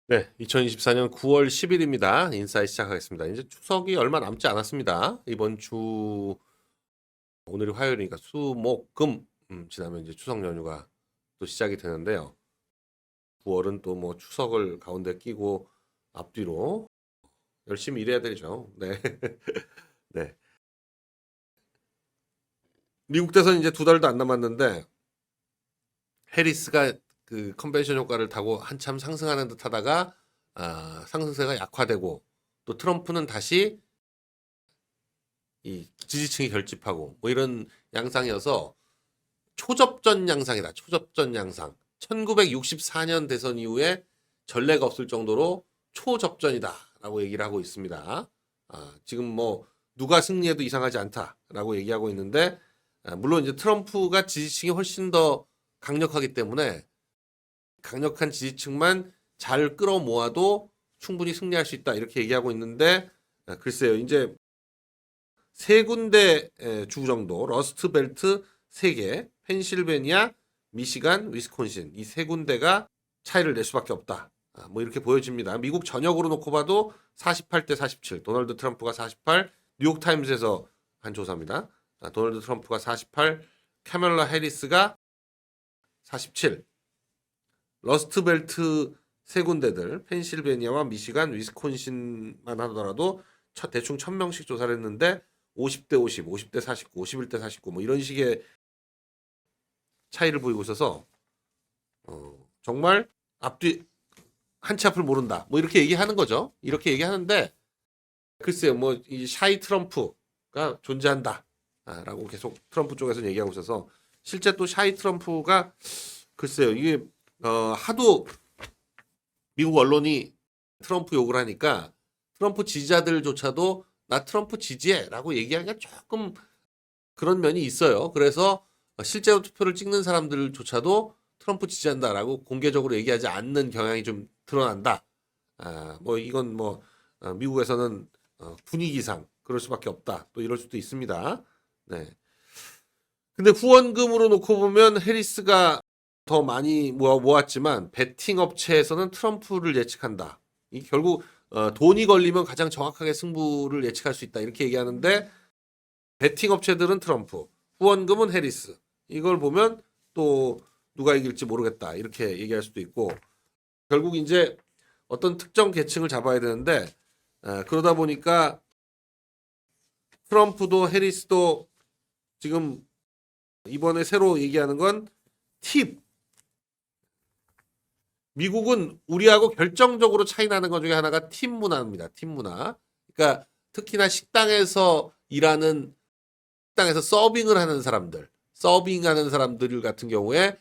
네, 2024년 9월 10일입니다. 인사이 시작하겠습니다. 이제 추석이 얼마 남지 않았습니다. 이번 주 오늘이 화요일이니까 수, 목, 금 지나면 이제 추석 연휴가 또 시작이 되는데요. 9월은 또 뭐 추석을 가운데 끼고 앞뒤로 열심히 일해야 되죠. 네. 네. 미국 대선 이제 두 달도 안 남았는데 해리스가 그 컨벤션 효과를 타고 한참 상승하는 듯 하다가 상승세가 약화되고 또 트럼프는 다시 이 지지층이 결집하고 뭐 이런 양상이어서 초접전 양상이다. 초접전 양상. 1964년 대선 이후에 전례가 없을 정도로 초접전이다라고 얘기를 하고 있습니다. 지금 뭐 누가 승리해도 이상하지 않다라고 얘기하고 있는데 물론 이제 트럼프가 지지층이 훨씬 더 강력하기 때문에 강력한 지지층만 잘 끌어모아도 충분히 승리할 수 있다 이렇게 얘기하고 있는데 글쎄요 이제 세 군데 주 정도 러스트 벨트 3개 펜실베니아, 미시간, 위스콘신 이 세 군데가 차이를 낼 수밖에 없다. 뭐 이렇게 보여집니다. 미국 전역으로 놓고 봐도 48대 47 도널드 트럼프가 48 뉴욕타임즈에서 한 조사입니다. 도널드 트럼프가 48 카멜라 해리스가 47 러스트 벨트 세 군데들 펜실베니아와 미시간, 위스콘신만 하더라도 대충 1000명씩 조사를 했는데 50대 50, 50대 49, 51대 49 뭐 이런 식의 차이를 보이고 있어서 정말 앞뒤 한 치 앞을 모른다. 뭐 이렇게 얘기하는 거죠. 이렇게 얘기하는데 글쎄요, 뭐 이 샤이 트럼프가 존재한다라고 계속 트럼프 쪽에서 얘기하고 있어서 실제 또 샤이 트럼프가 글쎄요, 이게 하도 미국 언론이 트럼프 욕을 하니까 트럼프 지지자들조차도 나 트럼프 지지해라고 얘기하기가 조금 그런 면이 있어요. 그래서 실제로 투표를 찍는 사람들조차도 트럼프 지지한다라고 공개적으로 얘기하지 않는 경향이 좀 드러난다. 뭐 이건 뭐 미국에서는 분위기상 그럴 수밖에 없다. 또 이럴 수도 있습니다. 네. 근데 후원금으로 놓고 보면 해리스가 더 많이 모았지만 베팅 업체에서는 트럼프를 예측한다. 이 결국 돈이 걸리면 가장 정확하게 승부를 예측할 수 있다. 이렇게 얘기하는데 베팅 업체들은 트럼프, 후원금은 해리스. 이걸 보면 또 누가 이길지 모르겠다. 이렇게 얘기할 수도 있고 결국 이제 어떤 특정 계층을 잡아야 되는데 그러다 보니까 트럼프도 해리스도 지금 이번에 새로 얘기하는 건 팁. 미국은 우리하고 결정적으로 차이 나는 것 중에 하나가 팀 문화입니다. 팀 문화. 그러니까 특히나 식당에서 일하는 식당에서 서빙을 하는 사람들, 서빙하는 사람들 같은 경우에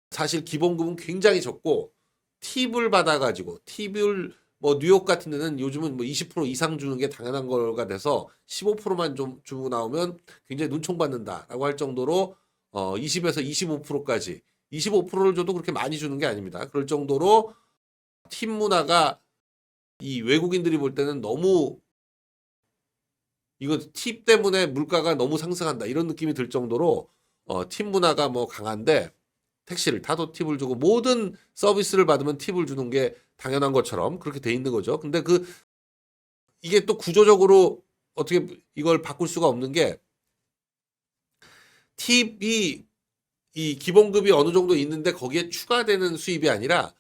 사실 기본급은 굉장히 적고 팁을 받아가지고 팁을 뭐 뉴욕 같은 데는 요즘은 뭐 20% 이상 주는 게 당연한 거가 돼서 15%만 좀 주고 나오면 굉장히 눈총 받는다라고 할 정도로 20에서 25%까지 25%를 줘도 그렇게 많이 주는 게 아닙니다. 그럴 정도로 팁 문화가 이 외국인들이 볼 때는 너무 이거 팁 때문에 물가가 너무 상승한다 이런 느낌이 들 정도로 팁 문화가 뭐 강한데 택시를 타도 팁을 주고 모든 서비스를 받으면 팁을 주는 게 당연한 것처럼 그렇게 돼 있는 거죠. 근데 이게 또 구조적으로 어떻게 이걸 바꿀 수가 없는 게 팁이 이 기본급이 어느 정도 있는데 거기에 추가되는 수입이 아니라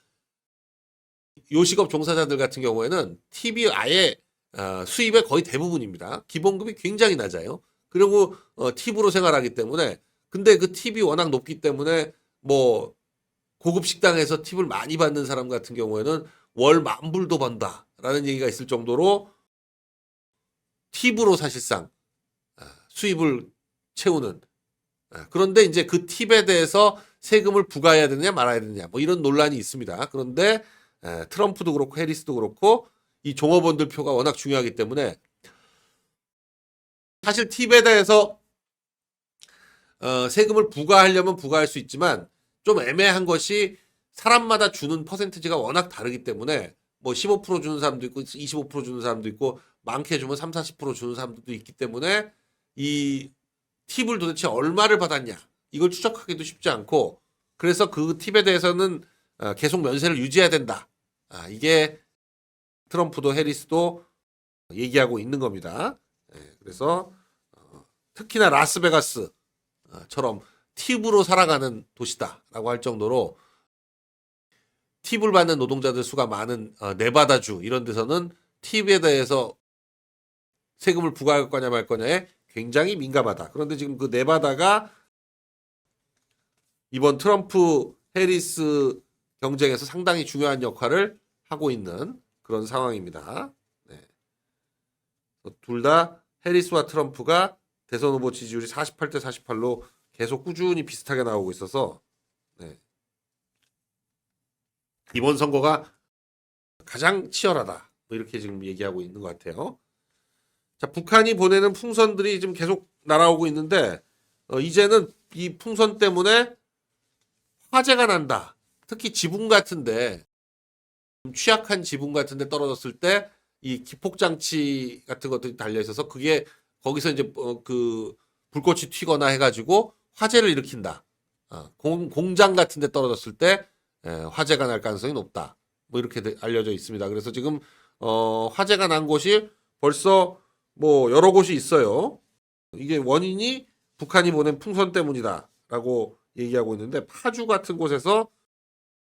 요식업 종사자들 같은 경우에는 팁이 아예 수입의 거의 대부분입니다. 기본급이 굉장히 낮아요. 그리고 팁으로 생활하기 때문에 근데 그 팁이 워낙 높기 때문에 뭐 고급 식당에서 팁을 많이 받는 사람 같은 경우에는 월 10,000불도 번다라는 얘기가 있을 정도로 팁으로 사실상 수입을 채우는 그런데 이제 그 팁에 대해서 세금을 부과해야 되느냐 말아야 되느냐 뭐 이런 논란이 있습니다. 그런데 트럼프도 그렇고 해리스도 그렇고 이 종업원들 표가 워낙 중요하기 때문에 사실 팁에 대해서 세금을 부과하려면 부과할 수 있지만 좀 애매한 것이 사람마다 주는 퍼센티지가 워낙 다르기 때문에 뭐 15% 주는 사람도 있고 25% 주는 사람도 있고 많게 주면 3, 40% 주는 사람들도 있기 때문에 이 팁을 도대체 얼마를 받았냐 이걸 추적하기도 쉽지 않고 그래서 그 팁에 대해서는 계속 면세를 유지해야 된다. 이게 트럼프도 해리스도 얘기하고 있는 겁니다. 그래서 특히나 라스베가스처럼 팁으로 살아가는 도시다라고 할 정도로 팁을 받는 노동자들 수가 많은 네바다주 이런 데서는 팁에 대해서 세금을 부과할 거냐 말 거냐에 굉장히 민감하다. 그런데 지금 그 네바다가 이번 트럼프 해리스 경쟁에서 상당히 중요한 역할을 하고 있는 그런 상황입니다. 둘 다 해리스와 트럼프가 대선 후보 지지율이 48대 48로 계속 꾸준히 비슷하게 나오고 있어서 이번 선거가 가장 치열하다. 뭐 이렇게 지금 얘기하고 있는 것 같아요. 자, 북한이 보내는 풍선들이 지금 계속 날아오고 있는데 이제는 이 풍선 때문에 화재가 난다. 특히 지붕 같은데 취약한 지붕 같은데 떨어졌을 때 이 기폭장치 같은 것들이 달려 있어서 그게 거기서 이제 그 불꽃이 튀거나 해가지고 화재를 일으킨다. 공장 같은데 떨어졌을 때 화재가 날 가능성이 높다. 뭐 이렇게 알려져 있습니다. 그래서 지금 화재가 난 곳이 벌써 뭐 여러 곳이 있어요. 이게 원인이 북한이 보낸 풍선 때문이다라고 얘기하고 있는데 파주 같은 곳에서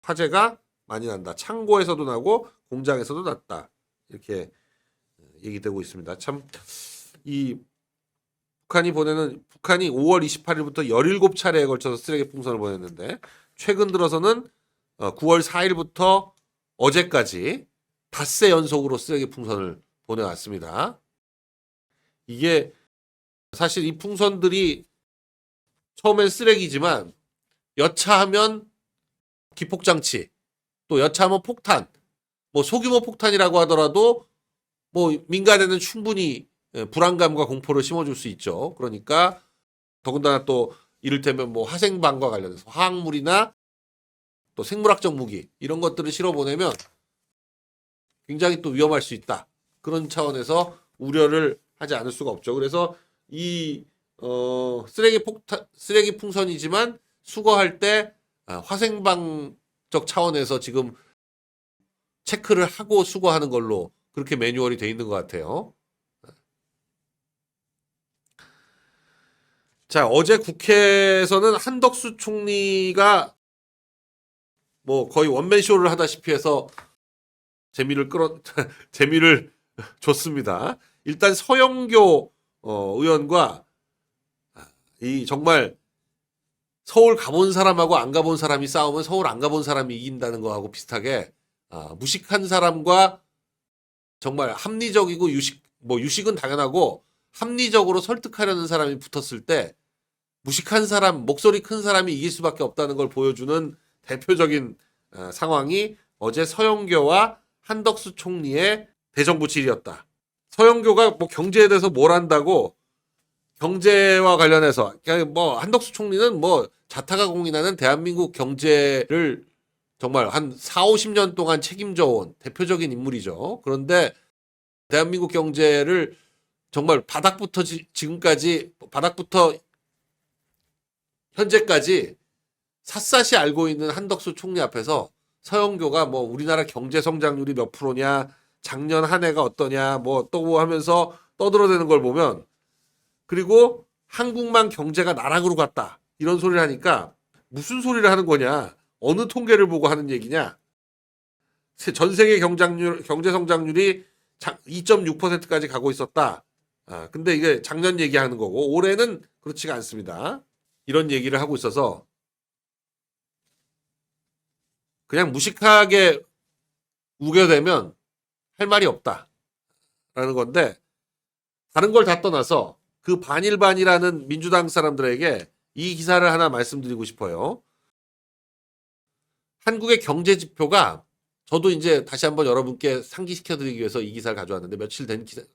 화재가 많이 난다. 창고에서도 나고 공장에서도 났다. 이렇게 얘기되고 있습니다. 참 이 북한이 5월 28일부터 17차례에 걸쳐서 쓰레기 풍선을 보냈는데 최근 들어서는 9월 4일부터 어제까지 닷새 연속으로 쓰레기 풍선을 보내왔습니다. 이게 사실 이 풍선들이 처음엔 쓰레기지만 여차하면 기폭장치, 또 여차하면 폭탄, 뭐 소규모 폭탄이라고 하더라도 뭐 민간에는 충분히 불안감과 공포를 심어줄 수 있죠. 그러니까 더군다나 또 이를테면 뭐 화생방과 관련해서 화학물이나 또 생물학적 무기 이런 것들을 실어 보내면 굉장히 또 위험할 수 있다. 그런 차원에서 우려를 하지 않을 수가 없죠. 그래서 이 쓰레기 풍선이지만 수거할 때 화생방적 차원에서 지금 체크를 하고 수거하는 걸로 그렇게 매뉴얼이 돼 있는 것 같아요. 자, 어제 국회에서는 한덕수 총리가 뭐 거의 원맨쇼를 하다시피 해서 재미를 줬습니다. 일단 서영교 의원과 이 정말 서울 가본 사람하고 안 가본 사람이 싸우면 서울 안 가본 사람이 이긴다는 거하고 비슷하게 무식한 사람과 정말 합리적이고 유식은 당연하고 합리적으로 설득하려는 사람이 붙었을 때 무식한 사람, 목소리 큰 사람이 이길 수밖에 없다는 걸 보여주는 대표적인 상황이 어제 서영교와 한덕수 총리의 대정부질이었다. 서영교가 뭐 경제에 대해서 뭘 한다고 경제와 관련해서 뭐 한덕수 총리는 뭐 자타가 공인하는 대한민국 경제를 정말 한 4, 50년 동안 책임져 온 대표적인 인물이죠. 그런데 대한민국 경제를 정말 바닥부터 현재까지 샅샅이 알고 있는 한덕수 총리 앞에서 서영교가 뭐 우리나라 경제 성장률이 몇 프로냐, 작년 한 해가 어떠냐, 뭐 또 하면서 떠들어대는 걸 보면 그리고 한국만 경제가 나락으로 갔다. 이런 소리를 하니까 무슨 소리를 하는 거냐? 어느 통계를 보고 하는 얘기냐? 전 세계 경제 성장률이 2.6%까지 가고 있었다. 근데 이게 작년 얘기하는 거고 올해는 그렇지가 않습니다. 이런 얘기를 하고 있어서 그냥 무식하게 우겨대면 할 말이 없다라는 건데 다른 걸 다 떠나서 그 반일반이라는 민주당 사람들에게 이 기사를 하나 말씀드리고 싶어요. 한국의 경제 지표가 저도 이제 다시 한번 여러분께 상기시켜드리기 위해서 이 기사를 가져왔는데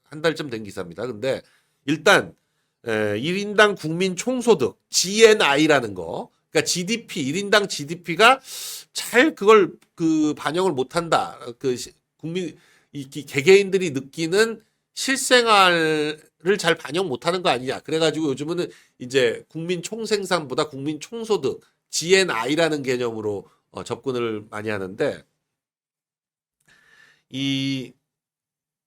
한 달쯤 된 기사입니다. 근데 일단 1인당 국민 총소득 GNI라는 거, 그러니까 GDP 1인당 GDP가 잘 그걸 반영을 못한다. 국민 이 개개인들이 느끼는 실생활을 잘 반영 못하는 거 아니냐. 그래가지고 요즘은 이제 국민 총생산보다 국민 총소득 GNI라는 개념으로 접근을 많이 하는데 이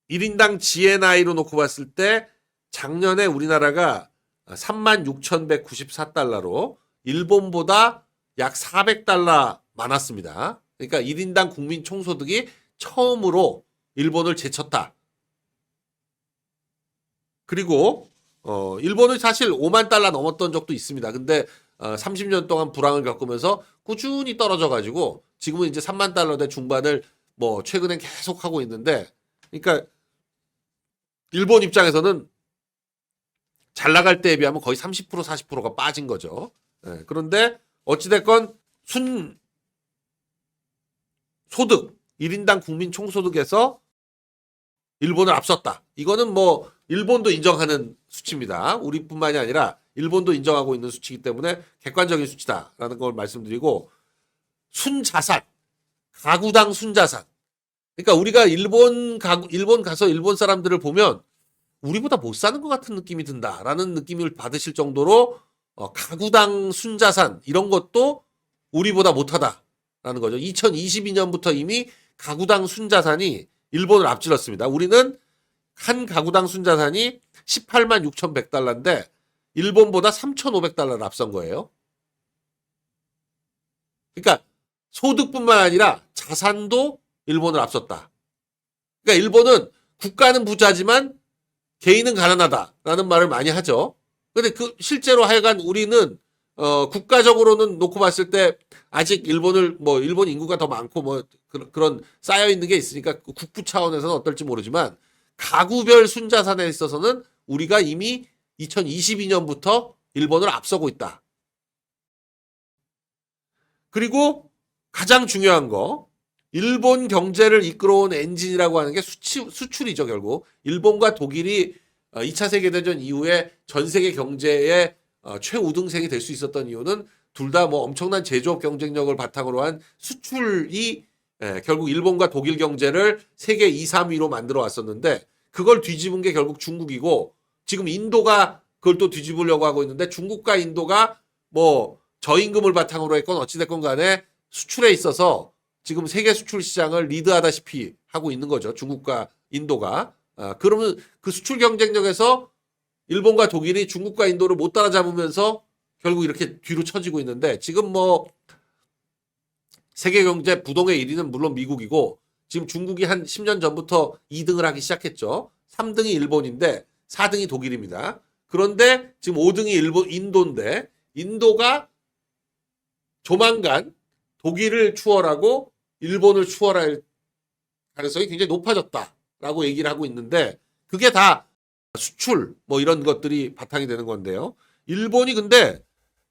1인당 GNI로 놓고 봤을 때 작년에 우리나라가 36,194달러로 일본보다 약 400달러 많았습니다. 그러니까 1인당 국민 총소득이 처음으로 일본을 제쳤다. 그리고 일본은 사실 5만 달러 넘었던 적도 있습니다. 근데 30년 동안 불황을 겪으면서 꾸준히 떨어져 가지고 지금은 이제 3만 달러대 중반을 뭐 최근엔 계속 하고 있는데, 그러니까 일본 입장에서는 잘 나갈 때에 비하면 거의 30% 40%가 빠진 거죠. 예, 그런데 어찌됐건 순 소득 1인당 국민 총소득에서 일본을 앞섰다. 이거는 뭐 일본도 인정하는 수치입니다. 우리뿐만이 아니라 일본도 인정하고 있는 수치이기 때문에 객관적인 수치다라는 걸 말씀드리고, 순자산, 가구당 순자산. 그러니까 우리가 일본 가서 일본 사람들을 보면 우리보다 못 사는 것 같은 느낌이 든다라는 느낌을 받으실 정도로 가구당 순자산 이런 것도 우리보다 못하다라는 거죠. 2022년부터 이미 가구당 순자산이 일본을 앞질렀습니다. 우리는 한 가구당 순자산이 18만 6,100달러인데 일본보다 3,500달러를 앞선 거예요. 그러니까 소득뿐만 아니라 자산도 일본을 앞섰다. 그러니까 일본은 국가는 부자지만 개인은 가난하다라는 말을 많이 하죠. 근데 실제로 하여간 우리는 국가적으로는 놓고 봤을 때 아직 일본 인구가 더 많고 뭐 그런 쌓여 있는 게 있으니까 국부 차원에서는 어떨지 모르지만 가구별 순자산에 있어서는 우리가 이미 2022년부터 일본을 앞서고 있다. 그리고 가장 중요한 거, 일본 경제를 이끌어온 엔진이라고 하는 게 수출이죠, 결국. 일본과 독일이 2차 세계대전 이후에 전 세계 경제의 최우등생이 될 수 있었던 이유는 둘 다 뭐 엄청난 제조업 경쟁력을 바탕으로 한 수출이 결국 일본과 독일 경제를 세계 2, 3위로 만들어 왔었는데, 그걸 뒤집은 게 결국 중국이고, 지금 인도가 그걸 또 뒤집으려고 하고 있는데, 중국과 인도가 뭐 저임금을 바탕으로 했건 어찌됐건 간에 수출에 있어서 지금 세계 수출 시장을 리드하다시피 하고 있는 거죠. 중국과 인도가. 그러면 그 수출 경쟁력에서 일본과 독일이 중국과 인도를 못 따라잡으면서 결국 이렇게 뒤로 처지고 있는데, 지금 뭐 세계 경제 부동의 1위는 물론 미국이고, 지금 중국이 한 10년 전부터 2등을 하기 시작했죠. 3등이 일본인데 4등이 독일입니다. 그런데 지금 5등이 인도인데, 인도가 조만간 독일을 추월하고 일본을 추월할 가능성이 굉장히 높아졌다라고 얘기를 하고 있는데, 그게 다 수출 뭐 이런 것들이 바탕이 되는 건데요. 일본이 근데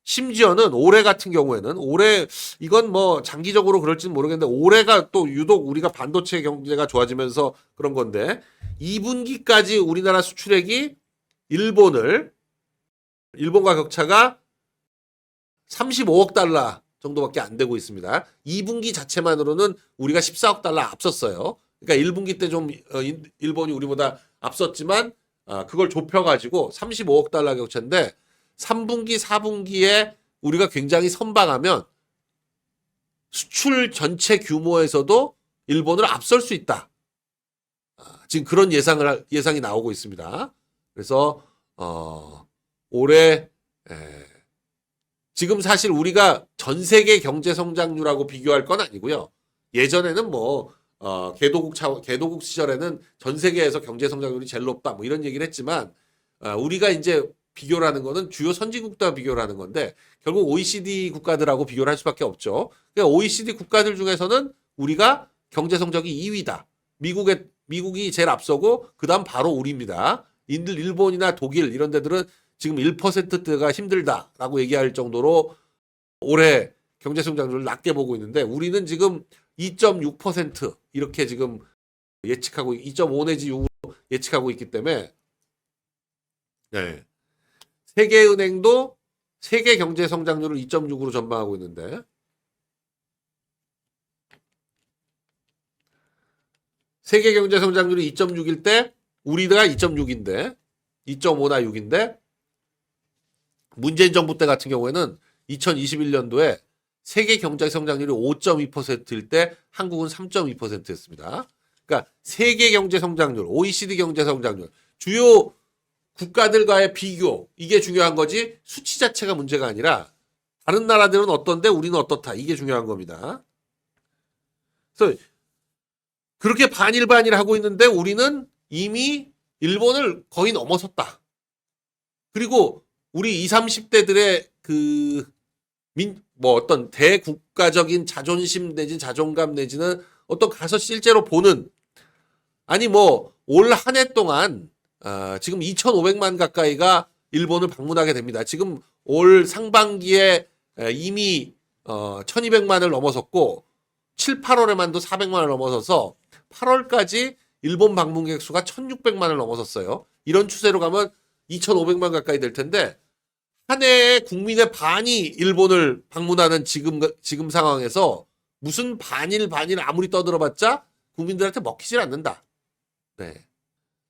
심지어는 올해 같은 경우에는, 올해 이건 뭐 장기적으로 그럴지는 모르겠는데 올해가 또 유독 우리가 반도체 경제가 좋아지면서 그런 건데, 2분기까지 우리나라 수출액이 일본과 격차가 35억 달러 정도밖에 안 되고 있습니다. 2분기 자체만으로는 우리가 14억 달러 앞섰어요. 그러니까 1분기 때 좀 일본이 우리보다 앞섰지만 그걸 좁혀가지고 35억 달러 격차인데, 3분기, 4분기에 우리가 굉장히 선방하면 수출 전체 규모에서도 일본을 앞설 수 있다. 지금 그런 예상이 나오고 있습니다. 그래서 올해 지금 사실 우리가 전 세계 경제 성장률하고 비교할 건 아니고요. 예전에는 뭐 개도국 시절에는 전 세계에서 경제 성장률이 제일 높다 뭐 이런 얘기를 했지만, 우리가 이제 비교를 하는 거는 주요 선진국과 비교를 하는 건데, 결국 OECD 국가들하고 비교를 할 수밖에 없죠. 그러니까 OECD 국가들 중에서는 우리가 경제 성적이 2위다. 미국이 제일 앞서고 그다음 바로 우리입니다. 일본이나 독일 이런 데들은 지금 1%대가 힘들다라고 얘기할 정도로 올해 경제 성장률을 낮게 보고 있는데, 우리는 지금 2.6% 이렇게 지금 2.5 내지 6으로 예측하고 있기 때문에, 네. 세계은행도 세계 경제 성장률을 2.6으로 전망하고 있는데, 세계 경제 성장률이 2.6일 때 우리가 2.6인데 2.5나 6인데, 문재인 정부 때 같은 경우에는 2021년도에 세계 경제 성장률이 5.2%일 때 한국은 3.2%였습니다. 그러니까 세계 경제 성장률, OECD 경제 성장률, 주요 국가들과의 비교, 이게 중요한 거지 수치 자체가 문제가 아니라 다른 나라들은 어떤데 우리는 어떻다, 이게 중요한 겁니다. 그래서 그렇게 반일반일 하고 있는데 우리는 이미 일본을 거의 넘어섰다. 그리고 우리 20, 30대들의 어떤 대국가적인 자존심 내지 자존감 내지는 어떤 가서 실제로 보는, 아니 올 한 해 동안 지금 2,500만 가까이가 일본을 방문하게 됩니다. 지금 올 상반기에 이미 1,200만을 넘어섰고 7, 8월에만도 400만을 넘어서서 8월까지 일본 방문객 수가 1,600만을 넘어섰어요. 이런 추세로 가면 2,500만 가까이 될 텐데 한 해에 국민의 반이 일본을 방문하는 지금 상황에서 무슨 반일 아무리 떠들어봤자 국민들한테 먹히질 않는다. 네.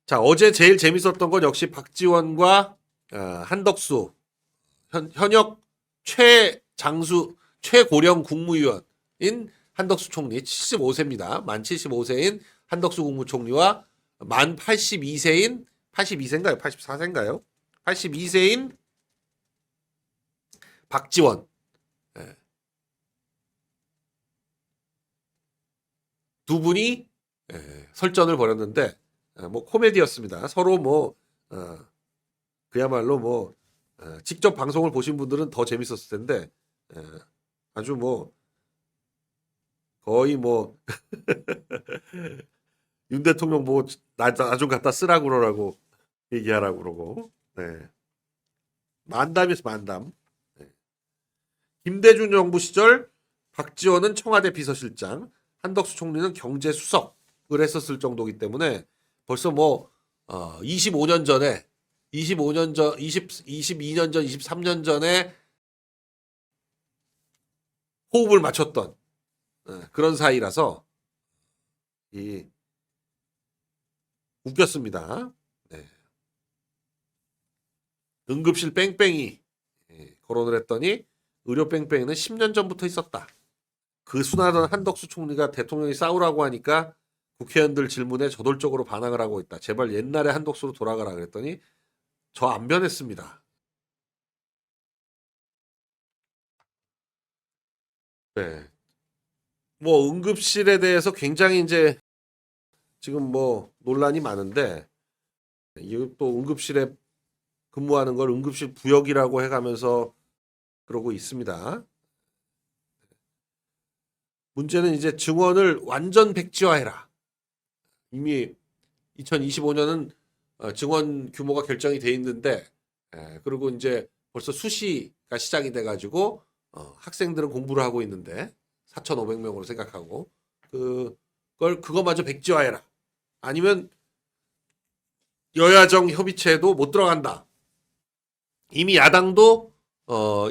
자, 어제 제일 재밌었던 건 역시 박지원과 한덕수 현역 최고령 국무위원인 한덕수 총리 75세입니다. 만 75세인 한덕수 국무총리와 만 82세인가요? 84세인가요? 82세인 박지원. 두 분이 설전을 벌였는데 코미디였습니다. 서로 그야말로 직접 방송을 보신 분들은 더 재밌었을 텐데 아주 거의 윤 대통령 나 좀 갖다 쓰라고 그러라고 얘기하라고 그러고. 네. 만담이었어, 만담. 네. 김대중 정부 시절 박지원은 청와대 비서실장, 한덕수 총리는 경제수석을 했었을 정도이기 때문에 벌써 22년 전, 23년 전에 호흡을 맞췄던 그런 사이라서 웃겼습니다. 네. 응급실 뺑뺑이 거론을 했더니 의료 뺑뺑이는 10년 전부터 있었다. 그 순하던 한덕수 총리가 대통령이 싸우라고 하니까 국회의원들 질문에 저돌적으로 반항을 하고 있다. 제발 옛날에 한덕수로 돌아가라 그랬더니 저 안 변했습니다. 네. 응급실에 대해서 굉장히 이제 지금 논란이 많은데 또 응급실에 근무하는 걸 응급실 부역이라고 해가면서 그러고 있습니다. 문제는 이제 증원을 완전 백지화해라. 이미 2025년은 증원 규모가 결정이 돼 있는데 그리고 이제 벌써 수시가 시작이 돼가지고 학생들은 공부를 하고 있는데 4,500명으로 생각하고 그거마저 백지화해라. 아니면 여야정 협의체에도 못 들어간다. 이미 야당도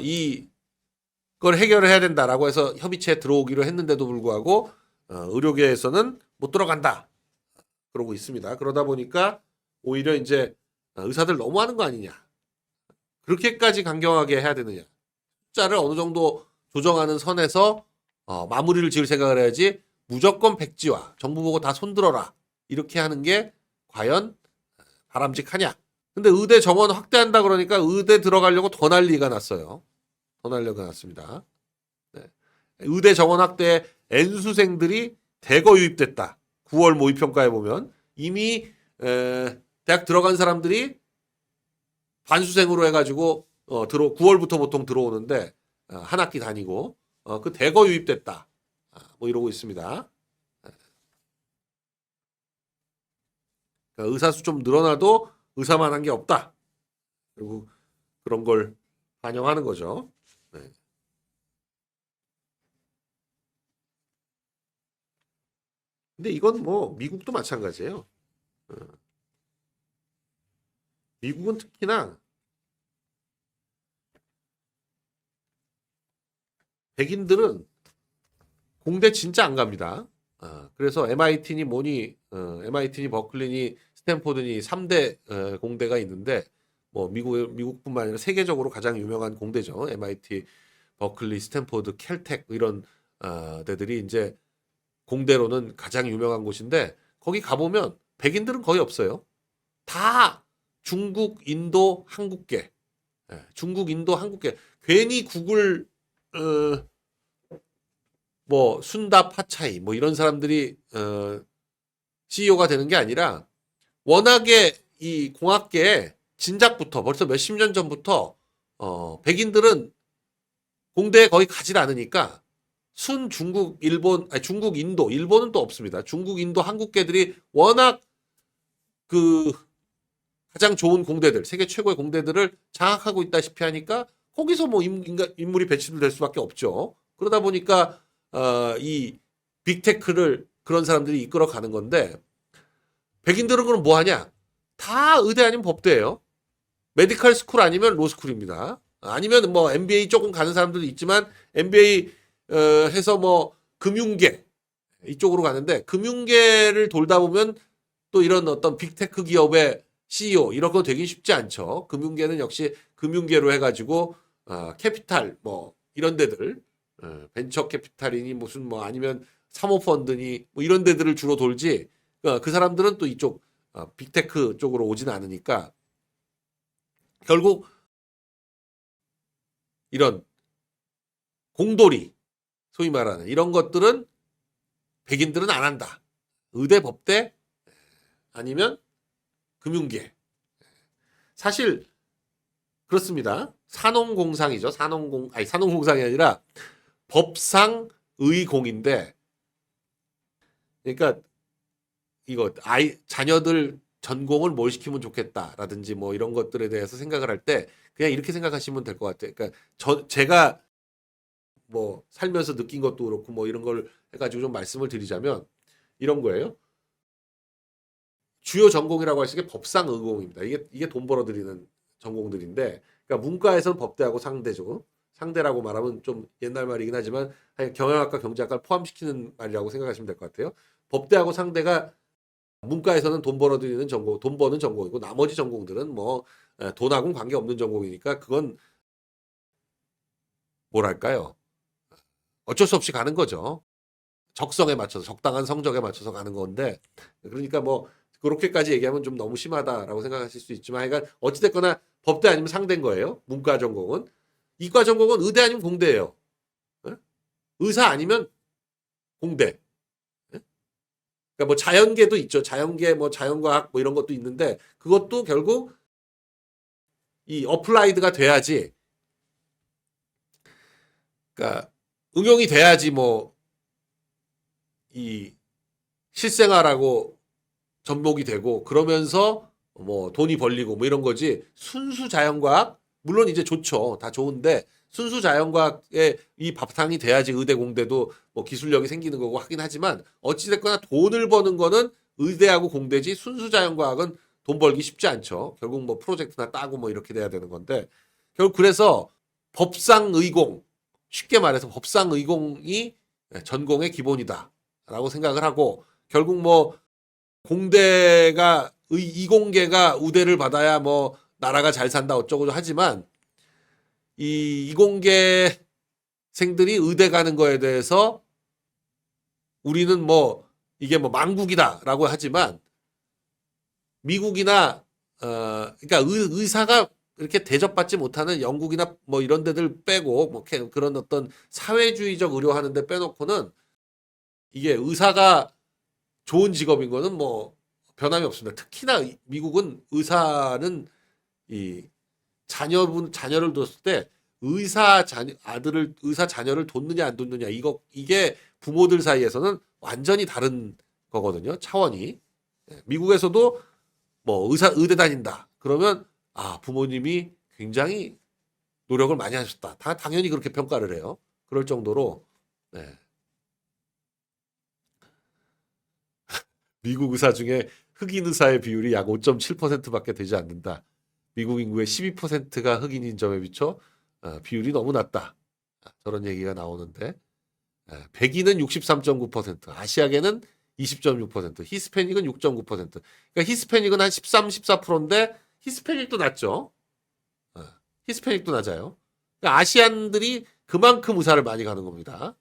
이걸 해결을 해야 된다라고 해서 협의체에 들어오기로 했는데도 불구하고 의료계에서는 못 들어간다. 그러고 있습니다. 그러다 보니까 오히려 이제 의사들 너무하는 거 아니냐. 그렇게까지 강경하게 해야 되느냐. 숫자를 어느 정도 조정하는 선에서 마무리를 지을 생각을 해야지 무조건 백지화, 정부 보고 다 손들어라. 이렇게 하는 게 과연 바람직하냐. 근데 의대 정원 확대한다 그러니까 의대 들어가려고 더 난리가 났어요. 더 난리가 났습니다. 네. 의대 정원 확대에 N수생들이 대거 유입됐다. 9월 모의평가에 보면 이미 대학 들어간 사람들이 반수생으로 해가지고 9월부터 보통 들어오는데 한 학기 다니고 그 대거 유입됐다. 이러고 있습니다. 그러니까 의사 수 좀 늘어나도 의사만 한 게 없다. 그리고 그런 걸 반영하는 거죠. 네. 근데 이건 미국도 마찬가지예요. 미국은 특히나 백인들은 공대 진짜 안 갑니다. 그래서 MIT니 MIT니 버클리니 스탠포드니 3대 공대가 있는데 미국뿐만 아니라 세계적으로 가장 유명한 공대죠. MIT, 버클리, 스탠포드, 캘텍 이런 데들이 이제 공대로는 가장 유명한 곳인데 거기 가보면 백인들은 거의 없어요. 다 중국, 인도, 한국계. 중국, 인도, 한국계. 괜히 구글 뭐 순다 파차이 뭐 이런 사람들이 CEO가 되는 게 아니라 워낙에 이 공학계에 진작부터 벌써 몇십 년 전부터 백인들은 공대에 거의 가질 않으니까 순 중국, 일본, 아니 중국, 인도, 일본은 또 없습니다. 중국, 인도, 한국계들이 워낙 그 가장 좋은 공대들, 세계 최고의 공대들을 장악하고 있다시피 하니까 거기서 뭐 인물이 배치될 수밖에 없죠. 그러다 보니까 이 빅테크를 그런 사람들이 이끌어 가는 건데 백인들은 그럼 뭐 하냐? 다 의대 아니면 법대예요. 메디컬 스쿨 아니면 로스쿨입니다. 아니면 뭐 MBA 조금 가는 사람들도 있지만 MBA 해서 뭐 금융계 이쪽으로 가는데 금융계를 돌다 보면 또 이런 어떤 빅테크 기업의 CEO 이런 거 되긴 쉽지 않죠. 금융계는 역시 금융계로 해가지고 캐피탈 뭐 이런 데들 벤처 캐피탈이니 무슨 뭐 아니면 사모펀드니 뭐 이런 데들을 주로 돌지 그 사람들은 또 이쪽 빅테크 쪽으로 오진 않으니까 결국 이런 공돌이 소위 말하는 이런 것들은 백인들은 안 한다. 의대, 법대 아니면 금융계. 사실 그렇습니다. 산업공상이죠. 산업공상이 아니라 법상의공인데 그러니까 이거 자녀들 전공을 뭘 시키면 좋겠다라든지 뭐 이런 것들에 대해서 생각을 할 때 그냥 이렇게 생각하시면 될 것 같아요. 그러니까 제가 뭐 살면서 느낀 것도 그렇고 뭐 이런 걸 해가지고 좀 말씀을 드리자면 이런 거예요. 주요 전공이라고 할 수 있는 게 법상의공입니다. 이게 돈 벌어들이는 전공들인데, 그러니까 문과에서는 법대하고 상대죠. 상대라고 말하면 좀 옛날 말이긴 하지만 경영학과, 경제학과를 포함시키는 말이라고 생각하시면 될 것 같아요. 법대하고 상대가 문과에서는 돈 벌어들이는 전공, 돈 버는 전공이고 나머지 전공들은 뭐 돈하고는 관계없는 전공이니까 그건 뭐랄까요? 어쩔 수 없이 가는 거죠. 적성에 맞춰서 적당한 성적에 맞춰서 가는 건데 그러니까 뭐 그렇게까지 얘기하면 좀 너무 심하다라고 생각하실 수 있지만 하여간 어찌됐거나 법대 아니면 상대인 거예요. 문과 전공은. 이과 전공은 의대 아니면 공대예요. 의사 아니면 공대. 그러니까 뭐 자연계도 있죠. 자연계 뭐 자연과학 뭐 이런 것도 있는데 그것도 결국 이 어플라이드가 돼야지 그러니까 응용이 돼야지 뭐 이 실생활하고 접목이 되고 그러면서 뭐 돈이 벌리고 뭐 이런 거지 순수 자연과학 물론 이제 좋죠. 다 좋은데 순수 자연과학의 이 바탕이 돼야지 의대 공대도 뭐 기술력이 생기는 거고 하긴 하지만 어찌됐거나 돈을 버는 거는 의대하고 공대지 순수 자연과학은 돈 벌기 쉽지 않죠. 결국 뭐 프로젝트나 따고 뭐 이렇게 돼야 되는 건데 결국 그래서 법상의공 쉽게 말해서 법상의공이 전공의 기본이다라고 생각을 하고 결국 뭐 공대가 이공계가 우대를 받아야 뭐 나라가 잘 산다 어쩌고 하지만 이 이공계생들이 의대 가는 거에 대해서 우리는 뭐 이게 뭐 망국이다라고 하지만 미국이나 그러니까 의사가 이렇게 대접받지 못하는 영국이나 뭐 이런 데들 빼고 뭐 그런 어떤 사회주의적 의료하는 데 빼놓고는 이게 의사가 좋은 직업인 거는 뭐 변함이 없습니다. 특히나 미국은 의사는 이 자녀를 뒀을 때 의사 자녀를 뒀느냐 안 뒀느냐 이게 부모들 사이에서는 완전히 다른 거거든요. 차원이. 미국에서도 뭐 의대 다닌다. 그러면 부모님이 굉장히 노력을 많이 하셨다. 당연히 그렇게 평가를 해요. 그럴 정도로 네. 미국 의사 중에 흑인 의사의 비율이 약 5.7%밖에 되지 않는다. 미국 인구의 12%가 흑인인 점에 비춰 비율이 너무 낮다. 저런 얘기가 나오는데 백인은 63.9%, 아시아계는 20.6%, 히스패닉은 6.9%. 그러니까 히스패닉은 한 13, 14%인데 히스패닉도 낮죠. 히스패닉도 낮아요. 그러니까 아시안들이 그만큼 의사를 많이 가는 겁니다.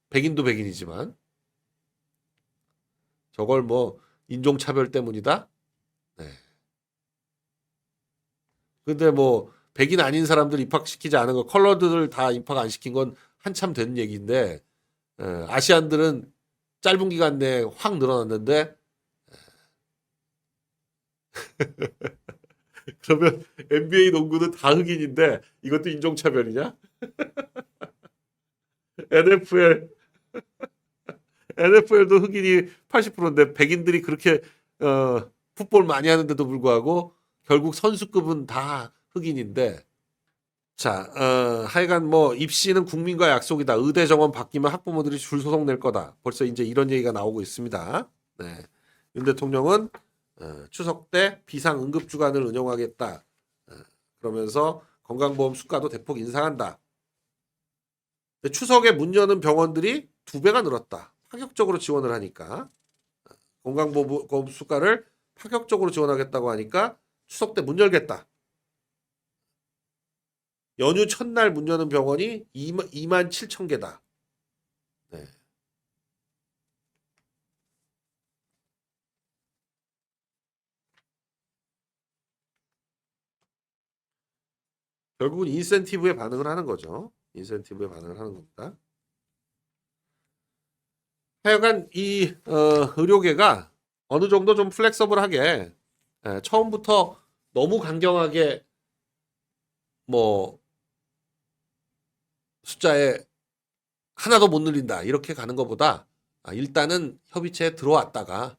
백인도 백인이지만. 저걸 뭐 인종차별 때문이다. 네. 근데 뭐 백인 아닌 사람들 입학시키지 않은 거, 컬러들을 다 입학 안 시킨 건 한참 된 얘기인데, 아시안들은 짧은 기간 내에 확 늘어났는데, 그러면 NBA 농구는 다 흑인인데 이것도 인종차별이냐? NFL NFL도 흑인이 80%인데 백인들이 그렇게 풋볼 많이 하는데도 불구하고 결국 선수급은 다 흑인인데, 자, 하여간 뭐 입시는 국민과 약속이다. 의대 정원 바뀌면 학부모들이 줄 소송 낼 거다. 벌써 이제 이런 얘기가 나오고 있습니다. 네. 윤 대통령은 추석 때 비상 응급 주간을 운영하겠다. 그러면서 건강보험 수가도 대폭 인상한다. 추석에 문 여는 병원들이 2배가 늘었다. 파격적으로 지원을 하니까. 건강보험 수가를 파격적으로 지원하겠다고 하니까 추석 때 문 열겠다. 연휴 첫날 문 여는 병원이 2만 7천 개다. 네. 결국은 인센티브에 반응을 하는 거죠. 인센티브에 반응을 하는 겁니다. 하여간 이 의료계가 어느 정도 좀 플렉서블하게 처음부터 너무 강경하게 뭐 숫자에 하나도 못 늘린다 이렇게 가는 것보다 일단은 협의체에 들어왔다가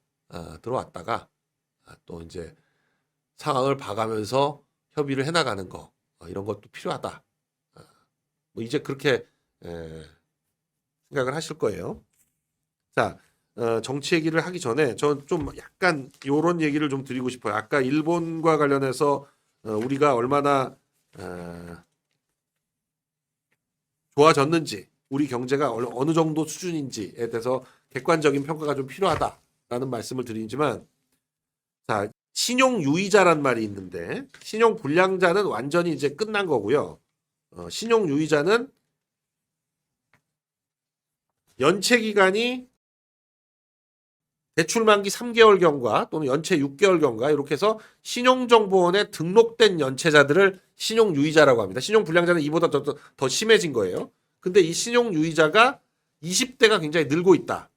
또 이제 상황을 봐가면서 협의를 해나가는 거 이런 것도 필요하다. 뭐 이제 그렇게 생각을 하실 거예요. 자, 정치 얘기를 하기 전에 전 좀 약간 요런 얘기를 좀 드리고 싶어요. 아까 일본과 관련해서 우리가 얼마나 좋아졌는지, 우리 경제가 어느 정도 수준인지에 대해서 객관적인 평가가 좀 필요하다라는 말씀을 드리지만, 자, 신용 유의자란 말이 있는데 신용 불량자는 완전히 이제 끝난 거고요. 신용 유의자는 연체 기간이 대출 만기 3개월경과 또는 연체 6개월경과 이렇게 해서 신용정보원에 등록된 연체자들을 신용유의자라고 합니다. 신용불량자는 이보다 더 심해진 거예요. 근데 이 신용유의자가 20대가 굉장히 늘고 있다.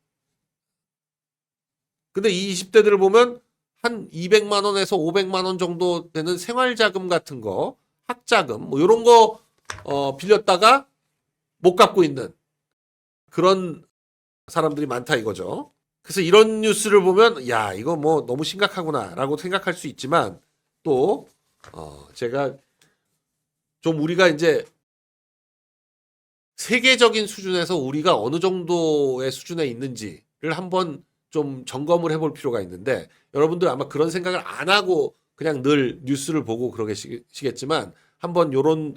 근데 이 20대들을 보면 한 200만 원에서 500만 원 정도 되는 생활자금 같은 거, 학자금 뭐 이런 거 빌렸다가 못 갚고 있는 그런 사람들이 많다 이거죠. 그래서 이런 뉴스를 보면 야 이거 뭐 너무 심각하구나라고 생각할 수 있지만 또 제가 좀 우리가 이제 세계적인 수준에서 우리가 어느 정도의 수준에 있는지를 한번 좀 점검을 해볼 필요가 있는데, 여러분들 아마 그런 생각을 안 하고 그냥 늘 뉴스를 보고 그러시겠지만 한번 요런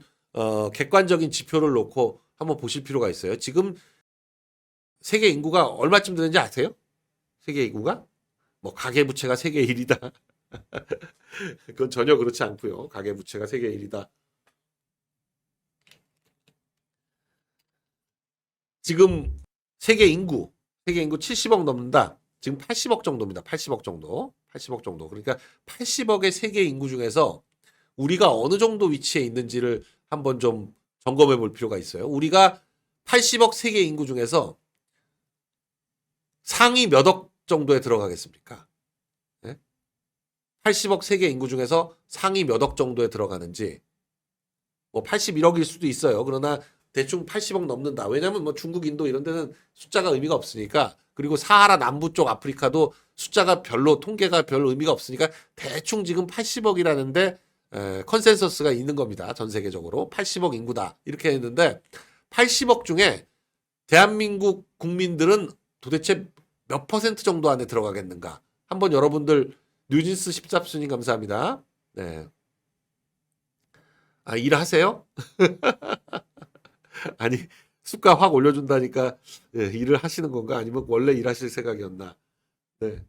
객관적인 지표를 놓고 한번 보실 필요가 있어요. 지금 세계 인구가 얼마쯤 되는지 아세요? 세계 인구가? 뭐 가계부채가 세계 1위다. 그건 전혀 그렇지 않고요. 가계부채가 세계 1위다. 지금 세계 인구 70억 넘는다. 지금 80억 정도입니다. 80억 정도. 80억 정도. 그러니까 80억의 세계 인구 중에서 우리가 어느 정도 위치에 있는지를 한번 좀 점검해 볼 필요가 있어요. 우리가 80억 세계 인구 중에서 상위 몇 억 정도에 들어가겠습니까? 네? 80억 세계 인구 중에서 상위 몇 억 정도에 들어가는지, 뭐 81억일 수도 있어요. 그러나 대충 80억 넘는다. 왜냐하면 뭐 중국, 인도 이런 데는 숫자가 의미가 없으니까, 그리고 사하라 남부 쪽 아프리카도 숫자가 별로 통계가 별 의미가 없으니까 대충 지금 80억이라는데 컨센서스가 있는 겁니다. 전 세계적으로 80억 인구다 이렇게 했는데 80억 중에 대한민국 국민들은 도대체 몇 퍼센트 정도 안에 들어가겠는가? 한번 여러분들 뉴진스 14순위 감사합니다. 네. 일하세요? 아니 수가 확 올려준다니까 일을 하시는 건가? 아니면 원래 일하실 생각이었나? 네.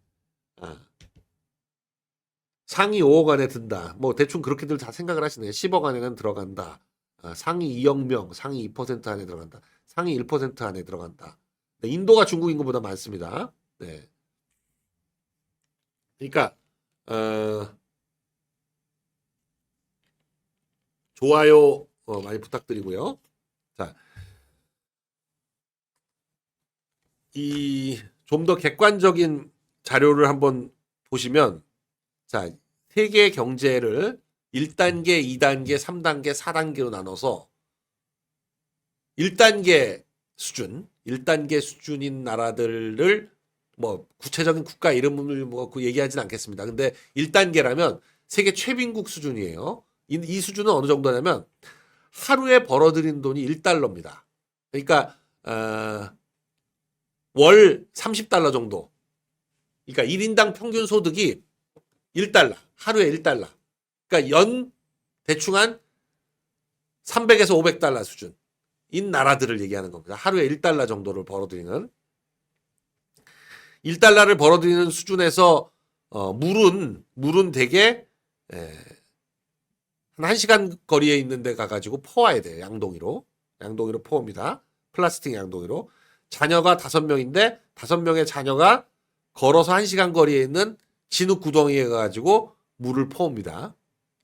상위 5억 안에 든다. 뭐 대충 그렇게들 다 생각을 하시네요. 10억 안에는 들어간다. 상위 2억 명, 상위 2% 안에 들어간다. 상위 1% 안에 들어간다. 네, 인도가 중국 인구보다 많습니다. 네. 그러니까 좋아요 많이 부탁드리고요. 자, 이 좀 더 객관적인 자료를 한번 보시면, 자, 세계 경제를 1단계, 2단계, 3단계, 4단계로 나눠서 1단계 수준인 나라들을 뭐 구체적인 국가 이름을 뭐 얘기하진 않겠습니다. 근데 1단계라면 세계 최빈국 수준이에요. 이 수준은 어느 정도냐면 하루에 벌어들인 돈이 1달러입니다. 그러니까 월 30달러 정도. 그러니까 1인당 평균 소득이 1달러. 하루에 1달러. 그러니까 연 대충 한 300에서 500달러 수준인 나라들을 얘기하는 겁니다. 하루에 1달러 정도를 벌어들이는. 1달러를 벌어들이는 수준에서 물은 되게 한 1시간 거리에 있는 데 가가지고 퍼와야 돼요. 양동이로 퍼옵니다. 플라스틱 양동이로. 자녀가 5명인데 5명의 자녀가 걸어서 1시간 거리에 있는 진흙 구덩이에 가가지고 물을 퍼옵니다.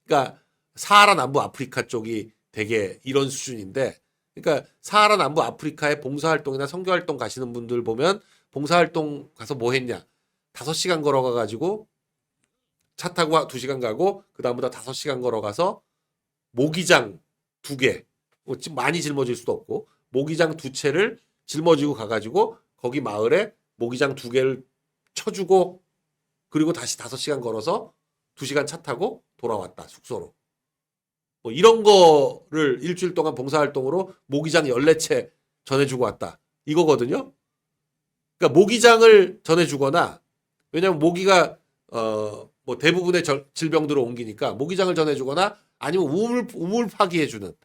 그러니까 사하라 남부 아프리카 쪽이 되게 이런 수준인데, 그러니까 사하라 남부 아프리카에 봉사활동이나 선교활동 가시는 분들 보면 봉사활동 가서 뭐 했냐? 5시간 걸어가가지고 차 타고 2시간 가고 그 다음부터 5시간 걸어가서 모기장 2개, 많이 짊어질 수도 없고 모기장 2채를 짊어지고 가가지고 거기 마을에 모기장 2개를 쳐주고, 그리고 다시 5시간 걸어서 2시간 차 타고 돌아왔다, 숙소로. 뭐 이런 거를 일주일 동안 봉사활동으로 모기장 14채 전해주고 왔다, 이거거든요. 그러니까 모기장을 전해주거나, 왜냐면 모기가 뭐 대부분의 질병들을 옮기니까 모기장을 전해주거나, 아니면 우물 파기해주는,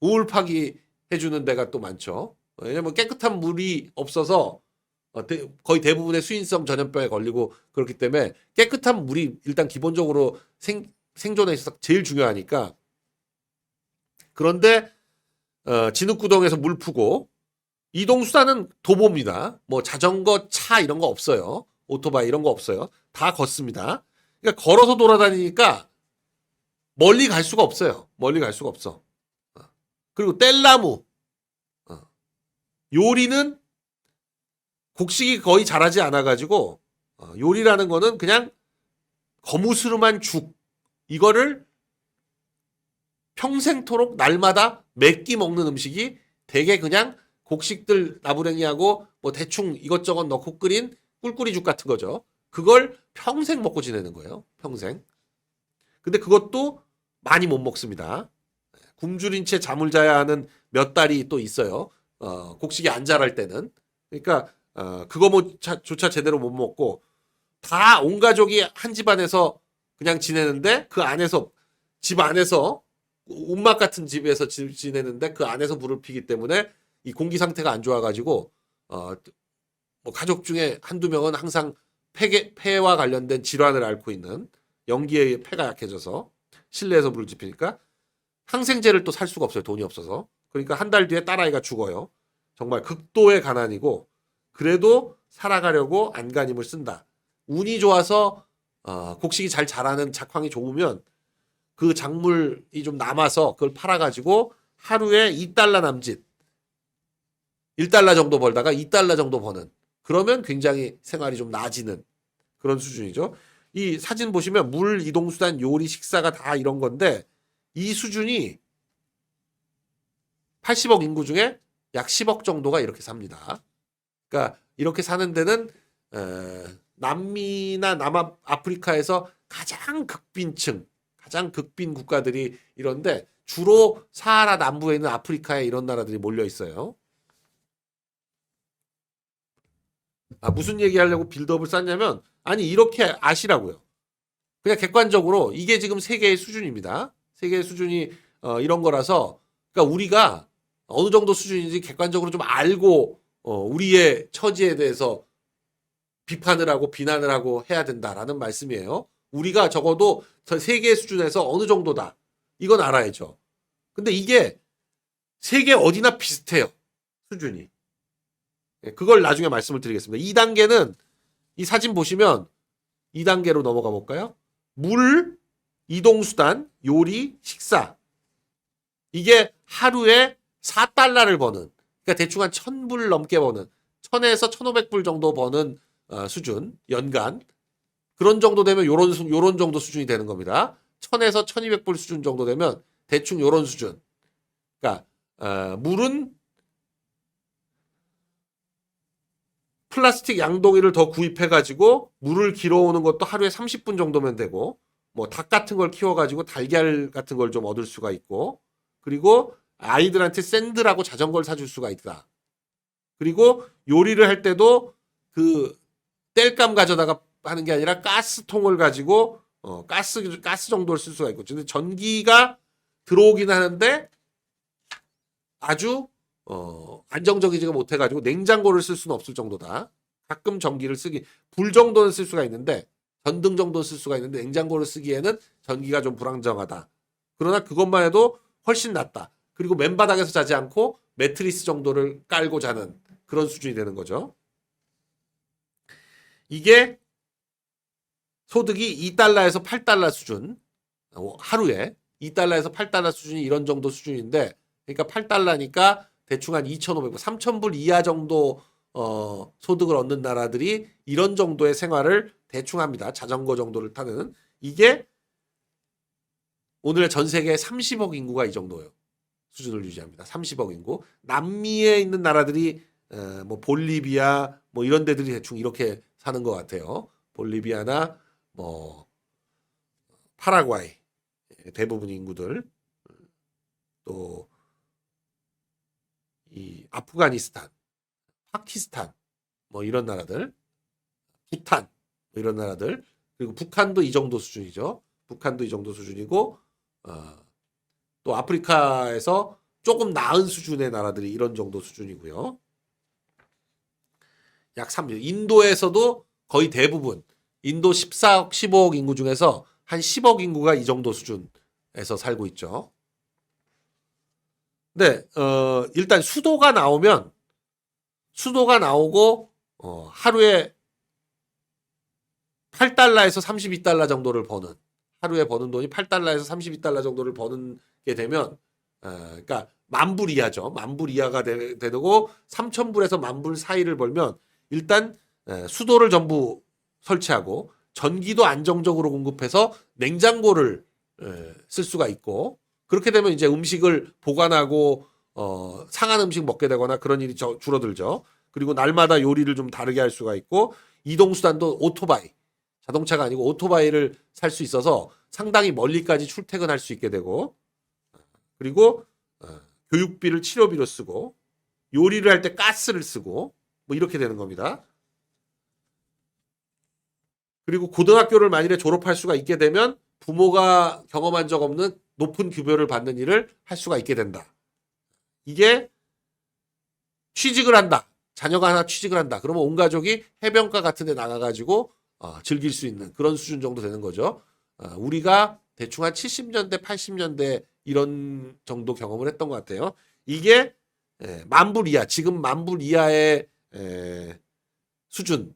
우물 파기해주는 데가 또 많죠. 왜냐면 깨끗한 물이 없어서 거의 대부분의 수인성 전염병에 걸리고 그렇기 때문에 깨끗한 물이 일단 기본적으로 생존에 있어서 제일 중요하니까. 그런데 진흙구덩에서 물 푸고, 이동수단은 도보입니다. 뭐 자전거, 차 이런 거 없어요. 오토바이 이런 거 없어요. 다 걷습니다. 그러니까 걸어서 돌아다니니까 멀리 갈 수가 없어요. 멀리 갈 수가 없어. 그리고 뗄나무. 요리는 곡식이 거의 자라지 않아가지고 요리라는 거는 그냥 거무스름한 죽, 이거를 평생토록 날마다 몇 끼 먹는 음식이 되게 그냥 곡식들 나부랭이하고 뭐 대충 이것저것 넣고 끓인 꿀꿀이죽 같은 거죠. 그걸 평생 먹고 지내는 거예요. 평생. 근데 그것도 많이 못 먹습니다. 굶주린 채 잠을 자야 하는 몇 달이 또 있어요. 곡식이 안 자랄 때는. 그러니까 그거조차 제대로 못 먹고, 다 온 가족이 한 집안에서 그냥 지내는데, 그 안에서, 집 안에서, 온막 같은 집에서 지내는데 그 안에서 불을 피기 때문에 이 공기 상태가 안 좋아가지고 뭐 가족 중에 한두 명은 항상 폐와 관련된 질환을 앓고 있는, 연기의 폐가 약해져서 실내에서 불을 지피니까 항생제를 또 살 수가 없어요. 돈이 없어서. 그러니까 한 달 뒤에 딸아이가 죽어요. 정말 극도의 가난이고, 그래도 살아가려고 안간힘을 쓴다. 운이 좋아서 곡식이 잘 자라는 작황이 좋으면 그 작물이 좀 남아서 그걸 팔아가지고 하루에 2달러 남짓, 1달러 정도 벌다가 2달러 정도 버는, 그러면 굉장히 생활이 좀 나아지는 그런 수준이죠. 이 사진 보시면 물, 이동수단, 요리, 식사가 다 이런 건데, 이 수준이 80억 인구 중에 약 10억 정도가 이렇게 삽니다. 그러니까 이렇게 사는 데는 남미나 남아프리카에서 가장 극빈 국가들이 이런데, 주로 사하라 남부에 있는 아프리카에 이런 나라들이 몰려 있어요. 무슨 얘기하려고 빌드업을 쌓냐면, 아니 이렇게 아시라고요. 그냥 객관적으로 이게 지금 세계의 수준입니다. 세계의 수준이 이런 거라서, 그러니까 우리가 어느 정도 수준인지 객관적으로 좀 알고 우리의 처지에 대해서 비판을 하고 비난을 하고 해야 된다라는 말씀이에요. 우리가 적어도 세계 수준에서 어느 정도다, 이건 알아야죠. 근데 이게 세계 어디나 비슷해요, 수준이. 그걸 나중에 말씀을 드리겠습니다. 2단계는 이 사진 보시면 2단계로 넘어가 볼까요? 물, 이동수단, 요리, 식사. 이게 하루에 4달러를 버는, 그러니까 대충 한 1000불 넘게 버는, 1000에서 1500불 정도 버는 수준, 연간. 그런 정도 되면 요런 정도 수준이 되는 겁니다. 1000에서 1200불 수준 정도 되면 대충 요런 수준. 그러니까 물은 플라스틱 양동이를 더 구입해가지고 물을 길어오는 것도 하루에 30분 정도면 되고, 뭐 닭 같은 걸 키워가지고 달걀 같은 걸 좀 얻을 수가 있고, 그리고 아이들한테 샌드라고 자전거를 사줄 수가 있다. 그리고 요리를 할 때도 그 땔감 가져다가 하는 게 아니라 가스통을 가지고 가스 정도를 쓸 수가 있고, 근데 전기가 들어오긴 하는데 아주 안정적이지가 못해가지고 냉장고를 쓸 수는 없을 정도다. 가끔 전기를 불 정도는 쓸 수가 있는데, 전등 정도는 쓸 수가 있는데 냉장고를 쓰기에는 전기가 좀 불안정하다. 그러나 그것만 해도 훨씬 낫다. 그리고 맨바닥에서 자지 않고 매트리스 정도를 깔고 자는 그런 수준이 되는 거죠. 이게 소득이 2달러에서 8달러 수준, 하루에 2달러에서 8달러 수준이 이런 정도 수준인데, 그러니까 8달러니까 대충 한 2,500불, 3,000불 이하 정도 소득을 얻는 나라들이 이런 정도의 생활을 대충 합니다. 자전거 정도를 타는. 이게 오늘의 전 세계 30억 인구가 이 정도예요. 수준을 유지합니다. 30억 인구. 남미에 있는 나라들이 뭐 볼리비아 뭐 이런 데들이 대충 이렇게 사는 것 같아요. 볼리비아나 뭐 파라과이 대부분 인구들, 또 이 아프가니스탄, 파키스탄 뭐 이런 나라들, 부탄 뭐 이런 나라들, 그리고 북한도 이 정도 수준이죠. 북한도 이 정도 수준이고, 또 아프리카에서 조금 나은 수준의 나라들이 이런 정도 수준이고요. 약 3년. 인도에서도 거의 대부분, 인도 14억, 15억 인구 중에서 한 10억 인구가 이 정도 수준에서 살고 있죠. 네, 일단 수도가 나오고 하루에 8달러에서 32달러 정도를 버는, 하루에 버는 돈이 8달러에서 32달러 정도를 버는 게 되면, 그러니까 만불 이하죠. 만불 이하가 되고 3,000불에서 만불 사이를 벌면 일단 수도를 전부 설치하고 전기도 안정적으로 공급해서 냉장고를 쓸 수가 있고, 그렇게 되면 이제 음식을 보관하고 상한 음식 먹게 되거나 그런 일이 줄어들죠. 그리고 날마다 요리를 좀 다르게 할 수가 있고, 이동수단도 오토바이, 자동차가 아니고 오토바이를 살 수 있어서 상당히 멀리까지 출퇴근할 수 있게 되고, 그리고 교육비를 치료비로 쓰고, 요리를 할 때 가스를 쓰고, 뭐 이렇게 되는 겁니다. 그리고 고등학교를 만일에 졸업할 수가 있게 되면 부모가 경험한 적 없는 높은 급여를 받는 일을 할 수가 있게 된다. 이게 취직을 한다. 자녀가 하나 취직을 한다. 그러면 온 가족이 해변가 같은 데 나가가지고 즐길 수 있는 그런 수준 정도 되는 거죠. 우리가 대충 한 70년대, 80년대 이런 정도 경험을 했던 것 같아요. 이게 만불 이하, 지금 만불 이하의 수준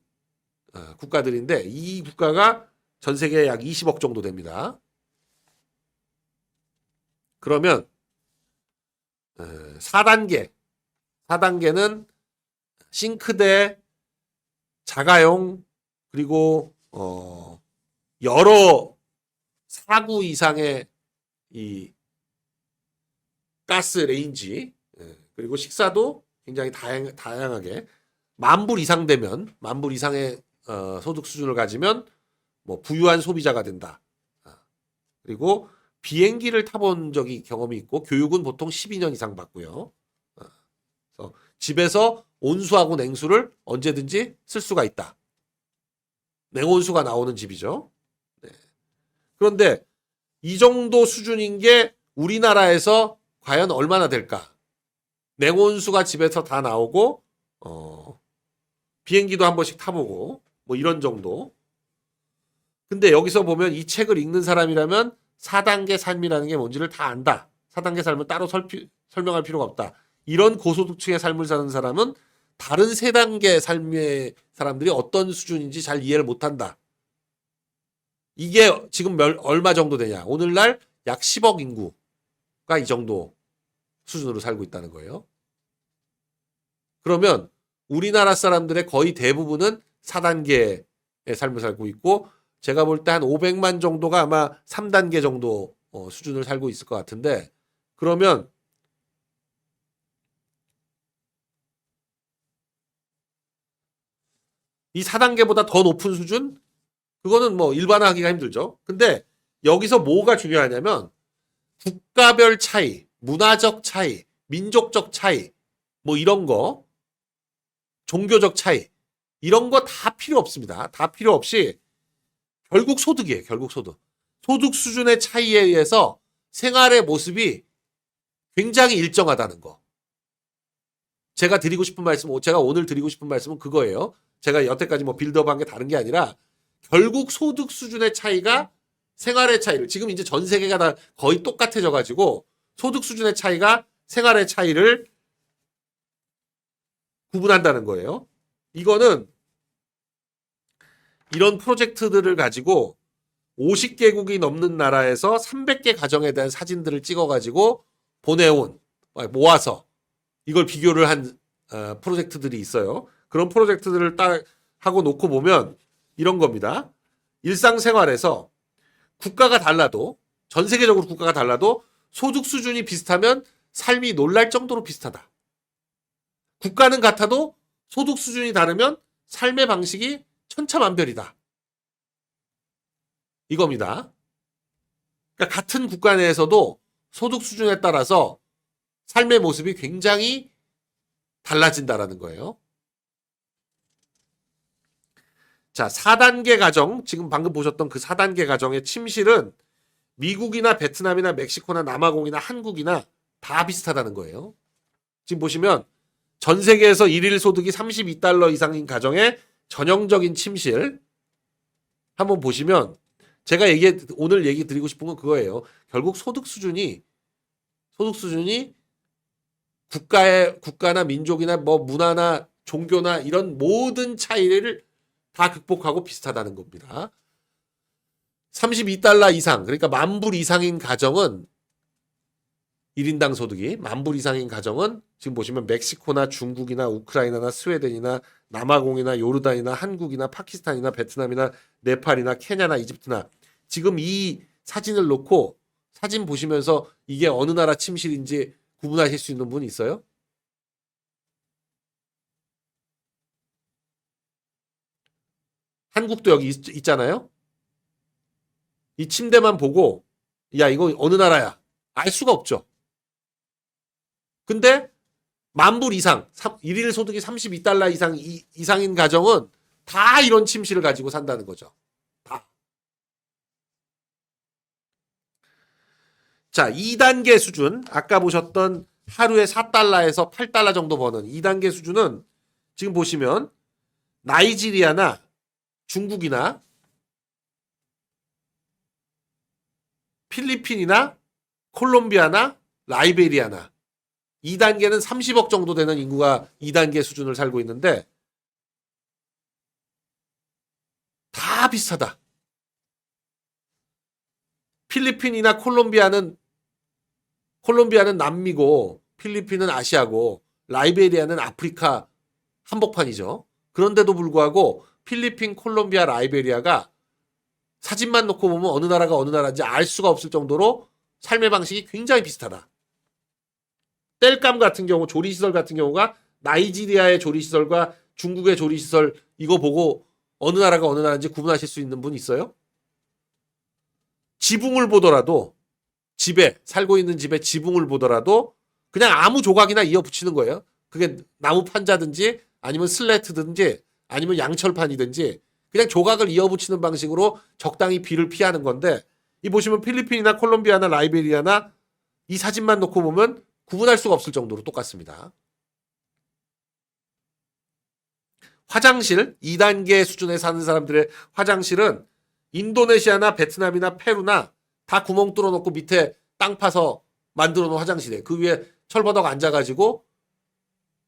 국가들인데, 이 국가가 전 세계에 약 20억 정도 됩니다. 그러면 4단계는 싱크대, 자가용, 그리고 여러 4구 이상의 이 가스 레인지, 그리고 식사도 굉장히 다양하게 만불 이상 되면, 만불 이상의 소득 수준을 가지면 뭐 부유한 소비자가 된다. 그리고 비행기를 타본 경험이 있고, 교육은 보통 12년 이상 받고요. 그래서 집에서 온수하고 냉수를 언제든지 쓸 수가 있다. 냉온수가 나오는 집이죠. 네. 그런데 이 정도 수준인 게 우리나라에서 과연 얼마나 될까? 냉온수가 집에서 다 나오고, 비행기도 한 번씩 타보고, 뭐 이런 정도. 근데 여기서 보면 이 책을 읽는 사람이라면 4단계 삶이라는 게 뭔지를 다 안다. 4단계 삶은 따로 설명할 필요가 없다. 이런 고소득층의 삶을 사는 사람은 다른 3단계 삶의 사람들이 어떤 수준인지 잘 이해를 못한다. 이게 지금 얼마 정도 되냐? 오늘날 약 10억 인구가 이 정도 수준으로 살고 있다는 거예요. 그러면 우리나라 사람들의 거의 대부분은 4단계의 삶을 살고 있고 제가 볼 때 한 500만 정도가 아마 3단계 정도 수준을 살고 있을 것 같은데 그러면 이 4단계보다 더 높은 수준? 그거는 뭐 일반화하기가 힘들죠. 근데 여기서 뭐가 중요하냐면 국가별 차이, 문화적 차이, 민족적 차이, 뭐 이런 거, 종교적 차이, 이런 거 다 필요 없습니다. 다 필요 없이 결국 소득이에요. 결국 소득. 소득 수준의 차이에 의해서 생활의 모습이 굉장히 일정하다는 거. 제가 오늘 드리고 싶은 말씀은 그거예요. 제가 여태까지 뭐 빌드업한 게 다른 게 아니라 결국 소득 수준의 차이가 생활의 차이를 지금 이제 전 세계가 다 거의 똑같아져 가지고 소득 수준의 차이가 생활의 차이를 구분한다는 거예요. 이거는 이런 프로젝트들을 가지고 50개국이 넘는 나라에서 300개 가정에 대한 사진들을 찍어가지고 모아서 이걸 비교를 한 프로젝트들이 있어요. 그런 프로젝트들을 딱 하고 놓고 보면 이런 겁니다. 일상생활에서 국가가 달라도 전 세계적으로 국가가 달라도 소득 수준이 비슷하면 삶이 놀랄 정도로 비슷하다. 국가는 같아도 소득 수준이 다르면 삶의 방식이 천차만별이다. 이겁니다. 그러니까 같은 국가 내에서도 소득 수준에 따라서 삶의 모습이 굉장히 달라진다라는 거예요. 자, 4단계 가정, 지금 방금 보셨던 그 4단계 가정의 침실은 미국이나 베트남이나 멕시코나 남아공이나 한국이나 다 비슷하다는 거예요. 지금 보시면 전 세계에서 일일 소득이 32달러 이상인 가정의 전형적인 침실 한번 보시면 제가 오늘 얘기 드리고 싶은 건 그거예요. 결국 소득 수준이 국가나 민족이나 뭐 문화나 종교나 이런 모든 차이를 다 극복하고 비슷하다는 겁니다. 32달러 이상, 그러니까 10,000불 이상인 가정은 1인당 소득이 10,000불 이상인 가정은 지금 보시면 멕시코나 중국이나 우크라이나나 스웨덴이나 남아공이나 요르단이나 한국이나 파키스탄이나 베트남이나 네팔이나 케냐나 이집트나 지금 이 사진을 놓고 사진 보시면서 이게 어느 나라 침실인지 구분하실 수 있는 분 있어요? 한국도 여기 있잖아요. 이 침대만 보고 야 이거 어느 나라야? 알 수가 없죠. 근데 10,000불 이상, 일일 소득이 32달러 이상인 가정은 다 이런 침실을 가지고 산다는 거죠. 다. 자, 2단계 수준, 아까 보셨던 하루에 4달러에서 8달러 정도 버는 2단계 수준은 지금 보시면 나이지리아나 중국이나 필리핀이나 콜롬비아나 라이베리아나 2단계는 30억 정도 되는 인구가 2단계 수준을 살고 있는데 다 비슷하다. 필리핀이나 콜롬비아는 남미고 필리핀은 아시아고 라이베리아는 아프리카 한복판이죠. 그런데도 불구하고 필리핀, 콜롬비아, 라이베리아가 사진만 놓고 보면 어느 나라가 어느 나라인지 알 수가 없을 정도로 삶의 방식이 굉장히 비슷하다. 땔감 같은 경우, 조리시설 같은 경우가 나이지리아의 조리시설과 중국의 조리시설 이거 보고 어느 나라가 어느 나라인지 구분하실 수 있는 분 있어요? 지붕을 보더라도 살고 있는 집의 지붕을 보더라도 그냥 아무 조각이나 이어 붙이는 거예요. 그게 나무 판자든지 아니면 슬래트든지 아니면 양철판이든지 그냥 조각을 이어 붙이는 방식으로 적당히 비를 피하는 건데 이 보시면 필리핀이나 콜롬비아나 라이베리아나 이 사진만 놓고 보면 구분할 수가 없을 정도로 똑같습니다. 화장실 2단계 수준에 사는 사람들의 화장실은 인도네시아나 베트남이나 페루나 다 구멍 뚫어놓고 밑에 땅 파서 만들어 놓은 화장실이에요. 그 위에 철버덕 앉아가지고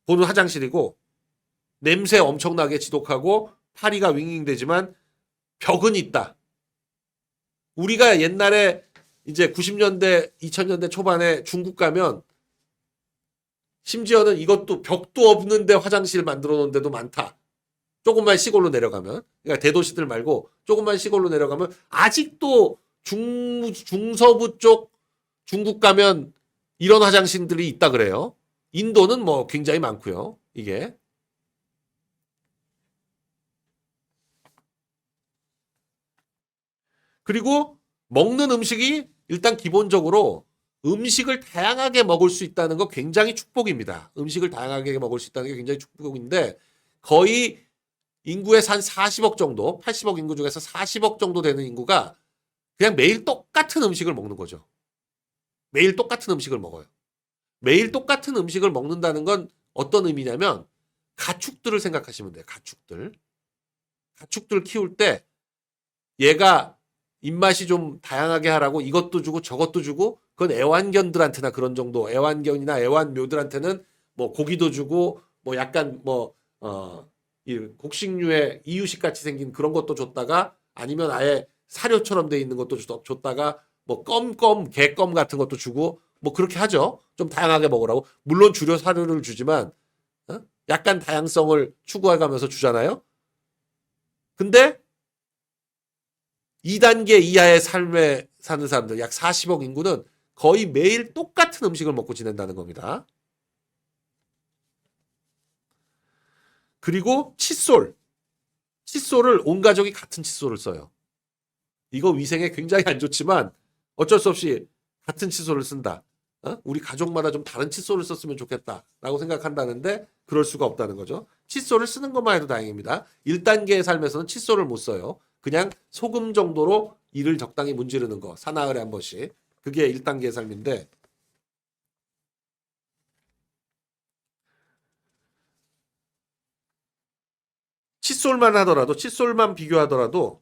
보는 화장실이고 냄새 엄청나게 지독하고 파리가 윙윙대지만 벽은 있다. 우리가 옛날에 이제 90년대, 2000년대 초반에 중국 가면 심지어는 이것도 벽도 없는데 화장실 만들어 놓은 데도 많다. 조금만 시골로 내려가면, 그러니까 대도시들 말고 조금만 시골로 내려가면 아직도 중서부 쪽 중국 가면 이런 화장실들이 있다 그래요. 인도는 뭐 굉장히 많고요. 이게. 그리고 먹는 음식이 일단 기본적으로 음식을 다양하게 먹을 수 있다는 거 굉장히 축복입니다. 음식을 다양하게 먹을 수 있다는 게 굉장히 축복인데 거의 인구의 한 40억 정도, 80억 인구 중에서 40억 정도 되는 인구가 그냥 매일 똑같은 음식을 먹는 거죠. 매일 똑같은 음식을 먹어요. 매일 똑같은 음식을 먹는다는 건 어떤 의미냐면 가축들을 생각하시면 돼요. 가축들. 가축들 키울 때 얘가 입맛이 좀 다양하게 하라고 이것도 주고 저것도 주고 그건 애완견들한테나 그런 정도 애완견이나 애완묘들한테는 뭐 고기도 주고 뭐 약간 이 곡식류의 이유식 같이 생긴 그런 것도 줬다가 아니면 아예 사료처럼 돼 있는 것도 줬다가 뭐 껌 개껌 같은 것도 주고 뭐 그렇게 하죠. 좀 다양하게 먹으라고. 물론 주로 사료를 주지만 약간 다양성을 추구해가면서 주잖아요. 근데 2단계 이하의 삶에 사는 사람들 약 40억 인구는 거의 매일 똑같은 음식을 먹고 지낸다는 겁니다. 그리고 칫솔. 칫솔을 온 가족이 같은 칫솔을 써요. 이거 위생에 굉장히 안 좋지만 어쩔 수 없이 같은 칫솔을 쓴다. 우리 가족마다 좀 다른 칫솔을 썼으면 좋겠다라고 생각한다는데 그럴 수가 없다는 거죠. 칫솔을 쓰는 것만 해도 다행입니다. 1단계의 삶에서는 칫솔을 못 써요. 그냥 소금 정도로 이를 적당히 문지르는 거. 사나흘에 한 번씩. 그게 1단계의 삶인데 칫솔만 비교하더라도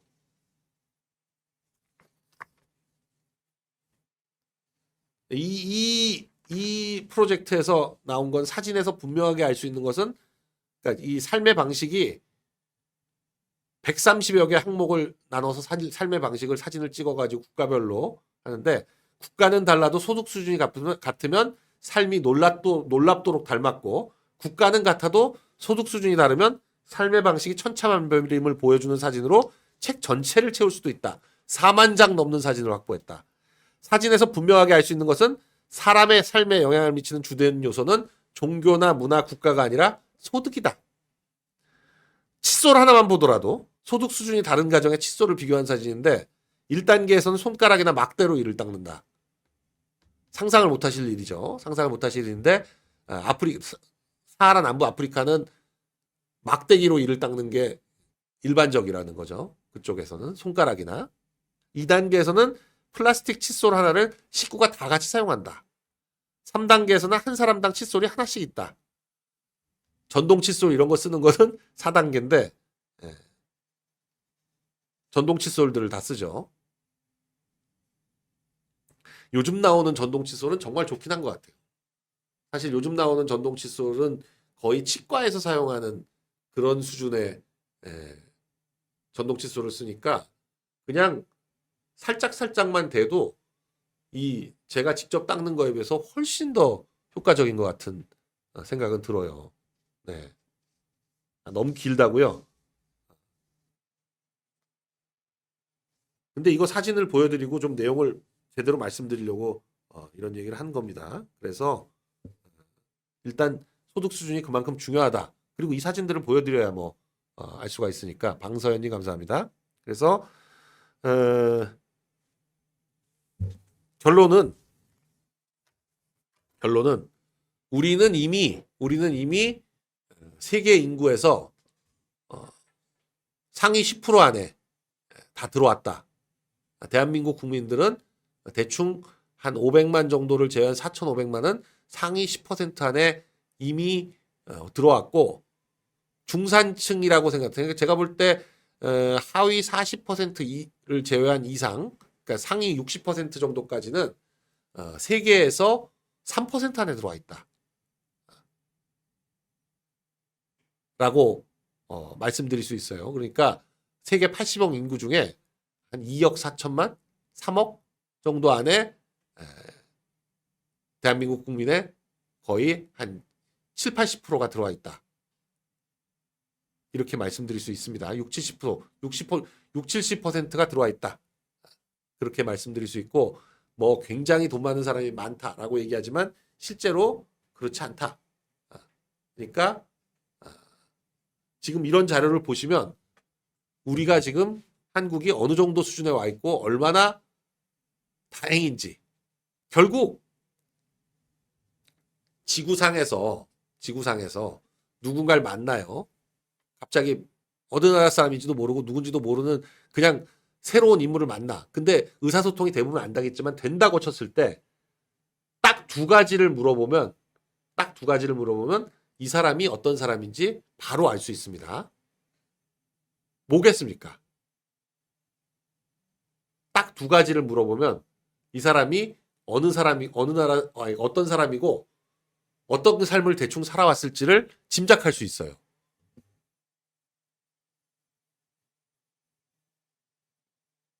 이 프로젝트에서 나온 건 사진에서 분명하게 알 수 있는 것은 그러니까 이 삶의 방식이 130여 개 항목을 나눠서 삶의 방식을 사진을 찍어가지고 국가별로 하는데 국가는 달라도 소득 수준이 같으면 삶이 놀랍도록 닮았고 국가는 같아도 소득 수준이 다르면 삶의 방식이 천차만별임을 보여주는 사진으로 책 전체를 채울 수도 있다. 4만 장 넘는 사진을 확보했다. 사진에서 분명하게 알 수 있는 것은 사람의 삶에 영향을 미치는 주된 요소는 종교나 문화, 국가가 아니라 소득이다. 칫솔 하나만 보더라도 소득 수준이 다른 가정의 칫솔을 비교한 사진인데 1단계에서는 손가락이나 막대로 이를 닦는다. 상상을 못하실 일이죠. 상상을 못하실 일인데 사하라 남부 아프리카는 막대기로 이를 닦는 게 일반적이라는 거죠. 그쪽에서는 손가락이나 2단계에서는 플라스틱 칫솔 하나를 식구가 다 같이 사용한다. 3단계에서는 한 사람당 칫솔이 하나씩 있다. 전동 칫솔 이런 거 쓰는 것은 4단계인데 전동 칫솔들을 다 쓰죠. 요즘 나오는 전동 칫솔은 정말 좋긴 한 것 같아요. 사실 요즘 나오는 전동 칫솔은 거의 치과에서 사용하는 그런 수준의 전동 칫솔을 쓰니까 그냥 살짝만 대도 이 제가 직접 닦는 거에 비해서 훨씬 더 효과적인 것 같은 생각은 들어요. 네. 너무 길다고요? 근데 이거 사진을 보여드리고 좀 내용을 제대로 말씀드리려고 이런 얘기를 한 겁니다. 그래서 일단 소득 수준이 그만큼 중요하다. 그리고 이 사진들을 보여드려야 뭐 알 수가 있으니까 방서연님 감사합니다. 그래서 어, 결론은 우리는 이미 세계 인구에서 상위 10% 안에 다 들어왔다. 대한민국 국민들은 대충 한 500만 정도를 제외한 4,500만은 상위 10% 안에 이미 들어왔고 중산층이라고 생각해요. 제가 볼 때 하위 40%를 제외한 이상, 그러니까 상위 60% 정도까지는 세계에서 3% 안에 들어와 있다. 라고 말씀드릴 수 있어요. 그러니까 세계 80억 인구 중에 한 2억 4천만? 3억 정도 안에 대한민국 국민의 거의 한 7, 80%가 들어와 있다. 이렇게 말씀드릴 수 있습니다. 6, 70%, 70%가 들어와 있다. 그렇게 말씀드릴 수 있고, 뭐 굉장히 돈 많은 사람이 많다라고 얘기하지만 실제로 그렇지 않다. 그러니까 지금 이런 자료를 보시면 우리가 지금 한국이 어느 정도 수준에 와 있고 얼마나 다행인지, 결국 지구상에서 누군가를 만나요. 갑자기 어느 나라 사람인지도 모르고 누군지도 모르는 그냥 새로운 인물을 만나. 근데 의사소통이 대부분 안 되겠지만 된다고 쳤을 때 딱 두 가지를 물어보면 이 사람이 어떤 사람인지 바로 알 수 있습니다. 뭐겠습니까? 딱 두 가지를 물어보면 이 사람이 어느 나라, 어떤 사람이고 어떤 삶을 대충 살아왔을지를 짐작할 수 있어요.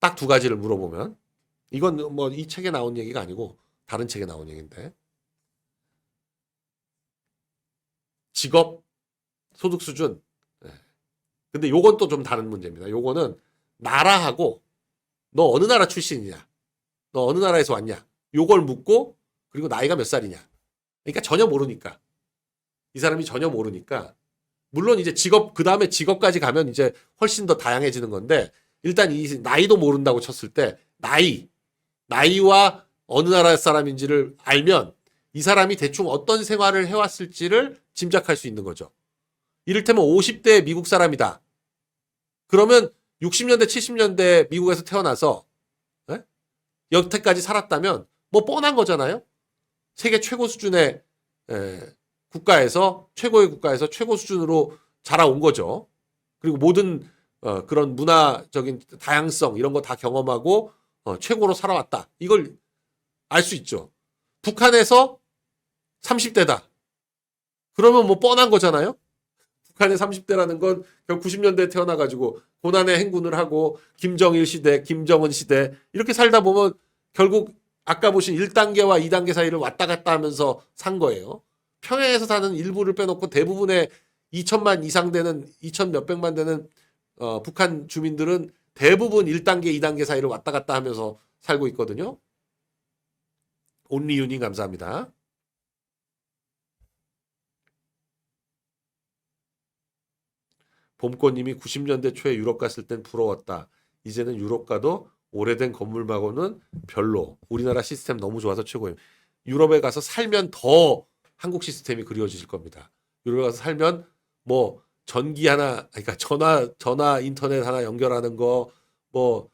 딱 두 가지를 물어보면, 이건 뭐 이 책에 나온 얘기가 아니고 다른 책에 나온 얘기인데, 직업, 소득 수준. 근데 요건 또 좀 다른 문제입니다. 요거는 나라하고 너 어느 나라 출신이냐, 너 어느 나라에서 왔냐, 요걸 묻고, 그리고 나이가 몇 살이냐. 그러니까 전혀 모르니까, 이 사람이 전혀 모르니까, 물론 이제 직업, 그 다음에 직업까지 가면 이제 훨씬 더 다양해지는 건데, 일단 이 나이도 모른다고 쳤을 때 나이와 어느 나라 사람인지를 알면 이 사람이 대충 어떤 생활을 해왔을지를 짐작할 수 있는 거죠. 이를테면 50대 미국 사람이다. 그러면 60년대 70년대 미국에서 태어나서 여태까지 살았다면 뭐 뻔한 거잖아요. 세계 최고 수준의 국가에서 최고의 국가에서 최고 수준으로 자라온 거죠. 그리고 모든 그런 문화적인 다양성 이런 거 다 경험하고 최고로 살아왔다. 이걸 알 수 있죠. 북한에서 30대다. 그러면 뭐 뻔한 거잖아요. 북한의 30대라는 건 90년대에 태어나가지고 고난의 행군을 하고 김정일 시대, 김정은 시대 이렇게 살다 보면 결국 아까 보신 1단계와 2단계 사이를 왔다 갔다 하면서 산 거예요. 평양에서 사는 일부를 빼놓고 대부분의 2천만 이상 되는 2천 몇백만 되는 북한 주민들은 대부분 1단계, 2단계 사이를 왔다 갔다 하면서 살고 있거든요. 온리윤님 감사합니다. 봄꽃님이 90년대 초에 유럽 갔을 땐 부러웠다. 이제는 유럽 가도 오래된 건물 말고는 별로. 우리나라 시스템 너무 좋아서 최고예요. 유럽에 가서 살면 더 한국 시스템이 그리워지실 겁니다. 유럽에 가서 살면 뭐 전기 하나, 그러니까 전화 인터넷 하나 연결하는 거 뭐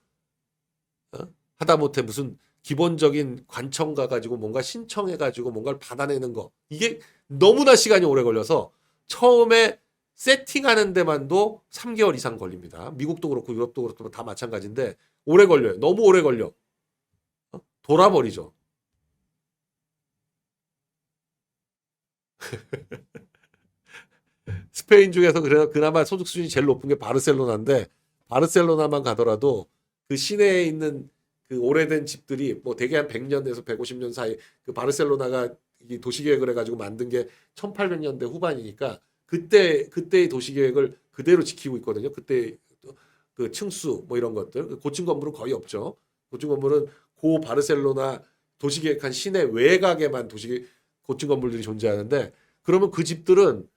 하다못해 무슨 기본적인 관청 가가지고 뭔가 신청해가지고 뭔가를 받아내는 거 이게 너무나 시간이 오래 걸려서 처음에 세팅하는 데만도 3개월 이상 걸립니다. 미국도 그렇고 유럽도 그렇고 다 마찬가지인데 오래 걸려요. 너무 오래 걸려. 돌아버리죠. 스페인 중에서 그나마 소득 수준이 제일 높은 게 바르셀로나인데 바르셀로나만 가더라도 그 시내에 있는 그 오래된 집들이 뭐 대개 한 100년에서 150년 사이 그 바르셀로나가 이 도시계획을 해가지고 만든 게 1800년대 후반이니까 그때의 도시계획을 그대로 지키고 있거든요. 그때 그 층수 뭐 이런 것들 고층 건물은 거의 없죠. 고층 건물은 고 바르셀로나 도시계획한 시내 외곽에만 고층 건물들이 존재하는데 그러면 그 집들은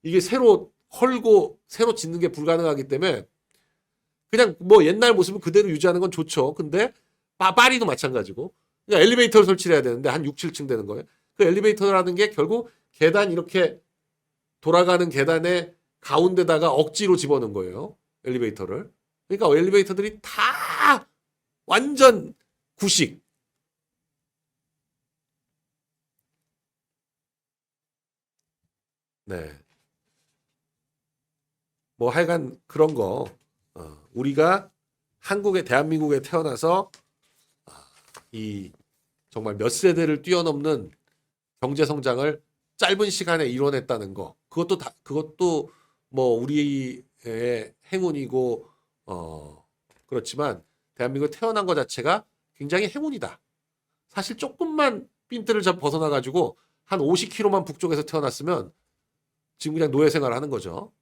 이게 새로 헐고 새로 짓는 게 불가능하기 때문에 그냥 뭐 옛날 모습을 그대로 유지하는 건 좋죠. 근데 파리도 마찬가지고 그러니까 엘리베이터를 설치를 해야 되는데 한 6, 7층 되는 거예요. 그 엘리베이터라는 게 결국 계단 이렇게 돌아가는 계단의 가운데다가 억지로 집어넣은 거예요. 엘리베이터를. 그러니까 엘리베이터들이 다 완전 구식. 네. 뭐 하여간 그런 거 우리가 대한민국에 태어나서 이 정말 몇 세대를 뛰어넘는 경제 성장을 짧은 시간에 이뤄냈다는 거 그것도 뭐 우리의 행운이고 그렇지만 대한민국에 태어난 것 자체가 굉장히 행운이다. 사실 조금만 핀트를 벗어나가지고 한 50km만 북쪽에서 태어났으면 지금 그냥 노예 생활을 하는 거죠.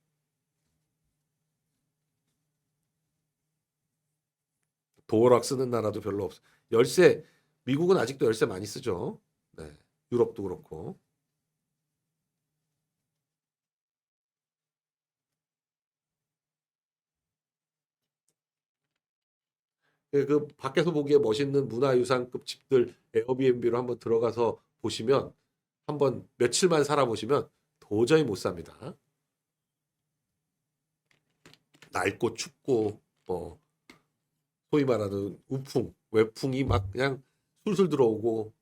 도어락 쓰는 나라도 별로 없어. 열쇠, 미국은 아직도 열쇠 많이 쓰죠. 네, 유럽도 그렇고. 그 밖에서 보기에 멋있는 문화유산급 집들 에어비앤비로 한번 들어가서 보시면 한번 며칠만 살아보시면 도저히 못 삽니다. 낡고 춥고 뭐 소위 말하는 우풍, 외풍이 막 그냥 술술 들어오고.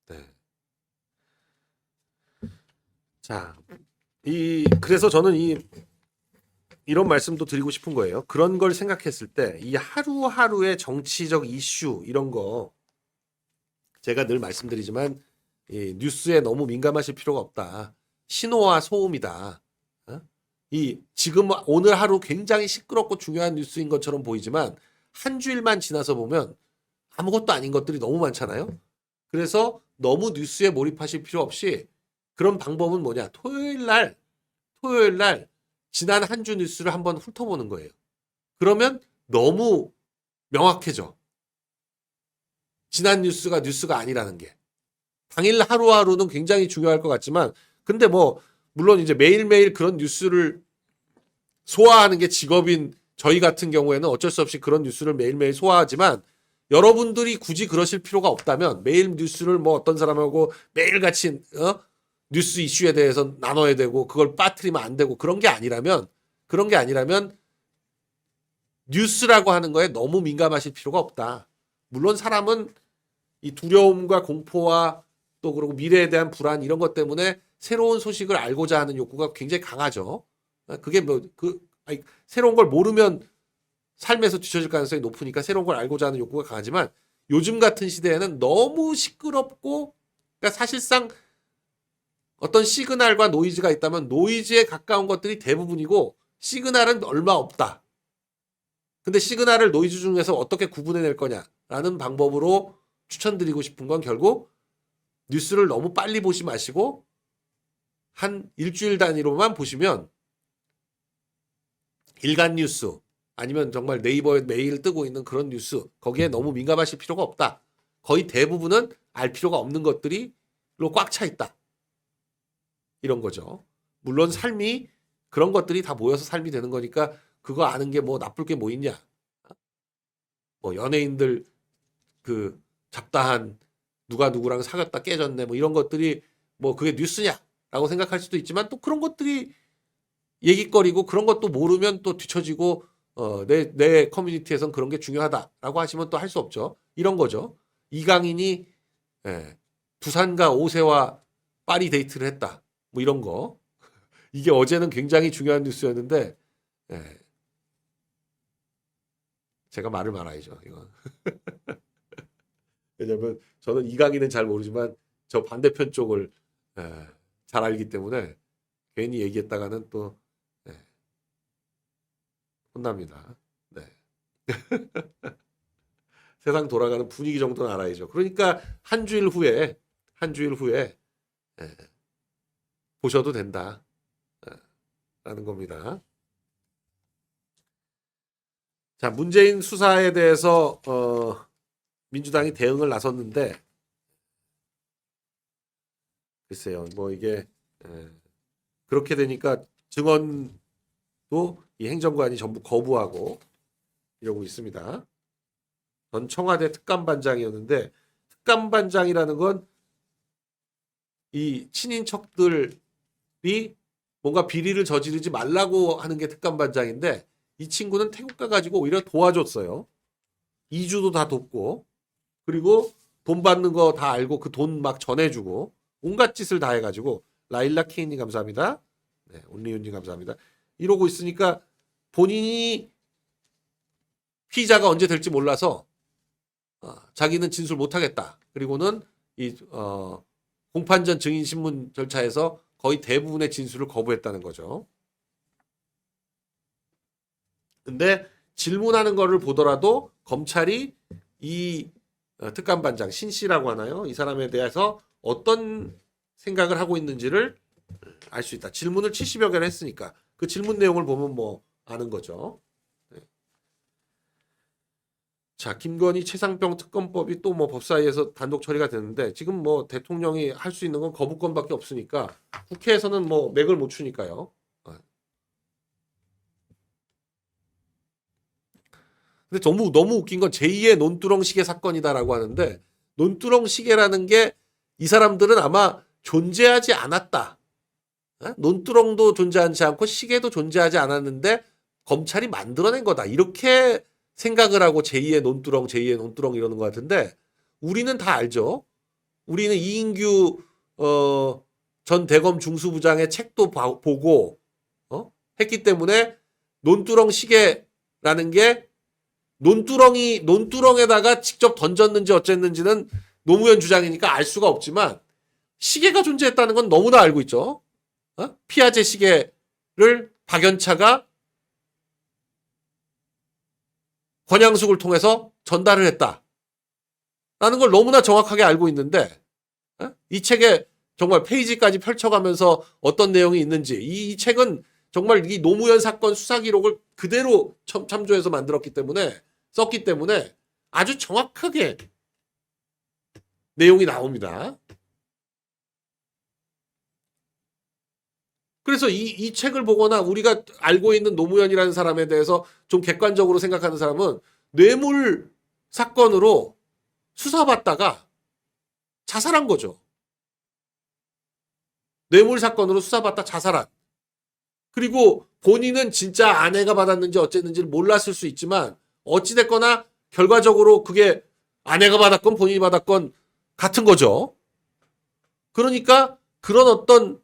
네. 자, 그래서 저는 이런 말씀도 드리고 싶은 거예요. 그런 걸 생각했을 때 이 하루하루의 정치적 이슈 이런 거 제가 늘 말씀드리지만 이 뉴스에 너무 민감하실 필요가 없다. 신호와 소음이다. 어? 이 지금 오늘 하루 굉장히 시끄럽고 중요한 뉴스인 것처럼 보이지만 한 주일만 지나서 보면 아무것도 아닌 것들이 너무 많잖아요. 그래서 너무 뉴스에 몰입하실 필요 없이 그런 방법은 뭐냐? 토요일 날 지난 한 주 뉴스를 한번 훑어보는 거예요. 그러면 너무 명확해져. 지난 뉴스가 아니라는 게. 당일 하루하루는 굉장히 중요할 것 같지만 근데 뭐 물론 이제 매일매일 그런 뉴스를 소화하는 게 직업인 저희 같은 경우에는 어쩔 수 없이 그런 뉴스를 매일매일 소화하지만 여러분들이 굳이 그러실 필요가 없다면 매일 뉴스를 뭐 어떤 사람하고 매일같이 뉴스 이슈에 대해서 나눠야 되고 그걸 빠뜨리면 안 되고 그런 게 아니라면 뉴스라고 하는 거에 너무 민감하실 필요가 없다. 물론 사람은 이 두려움과 공포와 또 그리고 미래에 대한 불안 이런 것 때문에 새로운 소식을 알고자 하는 욕구가 굉장히 강하죠. 그게 새로운 걸 모르면 삶에서 뒤처질 가능성이 높으니까 새로운 걸 알고자 하는 욕구가 강하지만 요즘 같은 시대에는 너무 시끄럽고 그러니까 사실상 어떤 시그널과 노이즈가 있다면 노이즈에 가까운 것들이 대부분이고 시그널은 얼마 없다. 근데 시그널을 노이즈 중에서 어떻게 구분해낼 거냐라는 방법으로 추천드리고 싶은 건 결국 뉴스를 너무 빨리 보지 마시고 한 일주일 단위로만 보시면 일간 뉴스 아니면 정말 네이버에 매일 뜨고 있는 그런 뉴스 거기에 너무 민감하실 필요가 없다. 거의 대부분은 알 필요가 없는 것들이로 꽉 차 있다. 이런 거죠. 물론 삶이 그런 것들이 다 모여서 삶이 되는 거니까 그거 아는 게 뭐 나쁠 게 뭐 있냐. 뭐 연예인들 그 잡다한 누가 누구랑 사귀었다 깨졌네 뭐 이런 것들이 뭐 그게 뉴스냐라고 생각할 수도 있지만 또 그런 것들이 얘기거리고 그런 것도 모르면 또 뒤처지고 내 커뮤니티에선 그런 게 중요하다라고 하시면 또 할 수 없죠. 이런 거죠. 이강인이 부산과 오세와 파리 데이트를 했다. 뭐 이런 거. 이게 어제는 굉장히 중요한 뉴스였는데 제가 말을 말아야죠. 이건. 왜냐면 저는 이강인은 잘 모르지만 저 반대편 쪽을 잘 알기 때문에 괜히 얘기했다가는 또 혼납니다. 네. 세상 돌아가는 분위기 정도는 알아야죠. 그러니까 한 주일 후에 보셔도 된다. 라는 겁니다. 자, 문재인 수사에 대해서 민주당이 대응을 나섰는데 글쎄요. 뭐 이게 그렇게 되니까 증언도 이 행정관이 전부 거부하고 이러고 있습니다. 전 청와대 특감반장이었는데 특감반장이라는 건 이 친인척들이 뭔가 비리를 저지르지 말라고 하는 게 특감반장인데 이 친구는 태국 가가지고 오히려 도와줬어요. 이주도 다 돕고 그리고 돈 받는 거 다 알고 그 돈 막 전해주고 온갖 짓을 다 해가지고 라일라 케인님 감사합니다. 네, 온리윤님 감사합니다. 이러고 있으니까 본인이 피의자가 언제 될지 몰라서 자기는 진술 못하겠다. 그리고는 이 공판전 증인신문 절차에서 거의 대부분의 진술을 거부했다는 거죠. 근데 질문하는 거를 보더라도 검찰이 이 특감반장 신 씨라고 하나요? 이 사람에 대해서 어떤 생각을 하고 있는지를 알 수 있다. 질문을 70여 개를 했으니까 그 질문 내용을 보면 뭐 아는 거죠. 네. 자, 김건희 최상병 특검법이 또 뭐 법사위에서 단독 처리가 됐는데 지금 뭐 대통령이 할 수 있는 건 거부권밖에 없으니까 국회에서는 뭐 맥을 못 추니까요. 근데 너무 웃긴 건 제2의 논두렁 시계 사건이다라고 하는데 논두렁 시계라는 게 이 사람들은 아마 존재하지 않았다. 논두렁도 존재하지 않고 시계도 존재하지 않았는데 검찰이 만들어낸 거다. 이렇게 생각을 하고 제2의 논두렁, 제2의 논두렁 이러는 것 같은데 우리는 다 알죠. 우리는 이인규 전 대검 중수부장의 책도 보고 했기 때문에 논두렁 시계라는 게 논두렁에다가 직접 던졌는지 어쨌는지는 노무현 주장이니까 알 수가 없지만 시계가 존재했다는 건 너무나 알고 있죠. 피아제 시계를 박연차가 권양숙을 통해서 전달을 했다. 라는 걸 너무나 정확하게 알고 있는데 이 책에 정말 페이지까지 펼쳐가면서 어떤 내용이 있는지 이 책은 정말 이 노무현 사건 수사 기록을 그대로 참조해서 썼기 때문에 아주 정확하게 내용이 나옵니다. 그래서 이 책을 보거나 우리가 알고 있는 노무현이라는 사람에 대해서 좀 객관적으로 생각하는 사람은 뇌물 사건으로 수사받다가 자살한 거죠. 뇌물 사건으로 수사받다 자살한. 그리고 본인은 진짜 아내가 받았는지 어쨌는지를 몰랐을 수 있지만 어찌됐거나 결과적으로 그게 아내가 받았건 본인이 받았건 같은 거죠. 그러니까 그런 어떤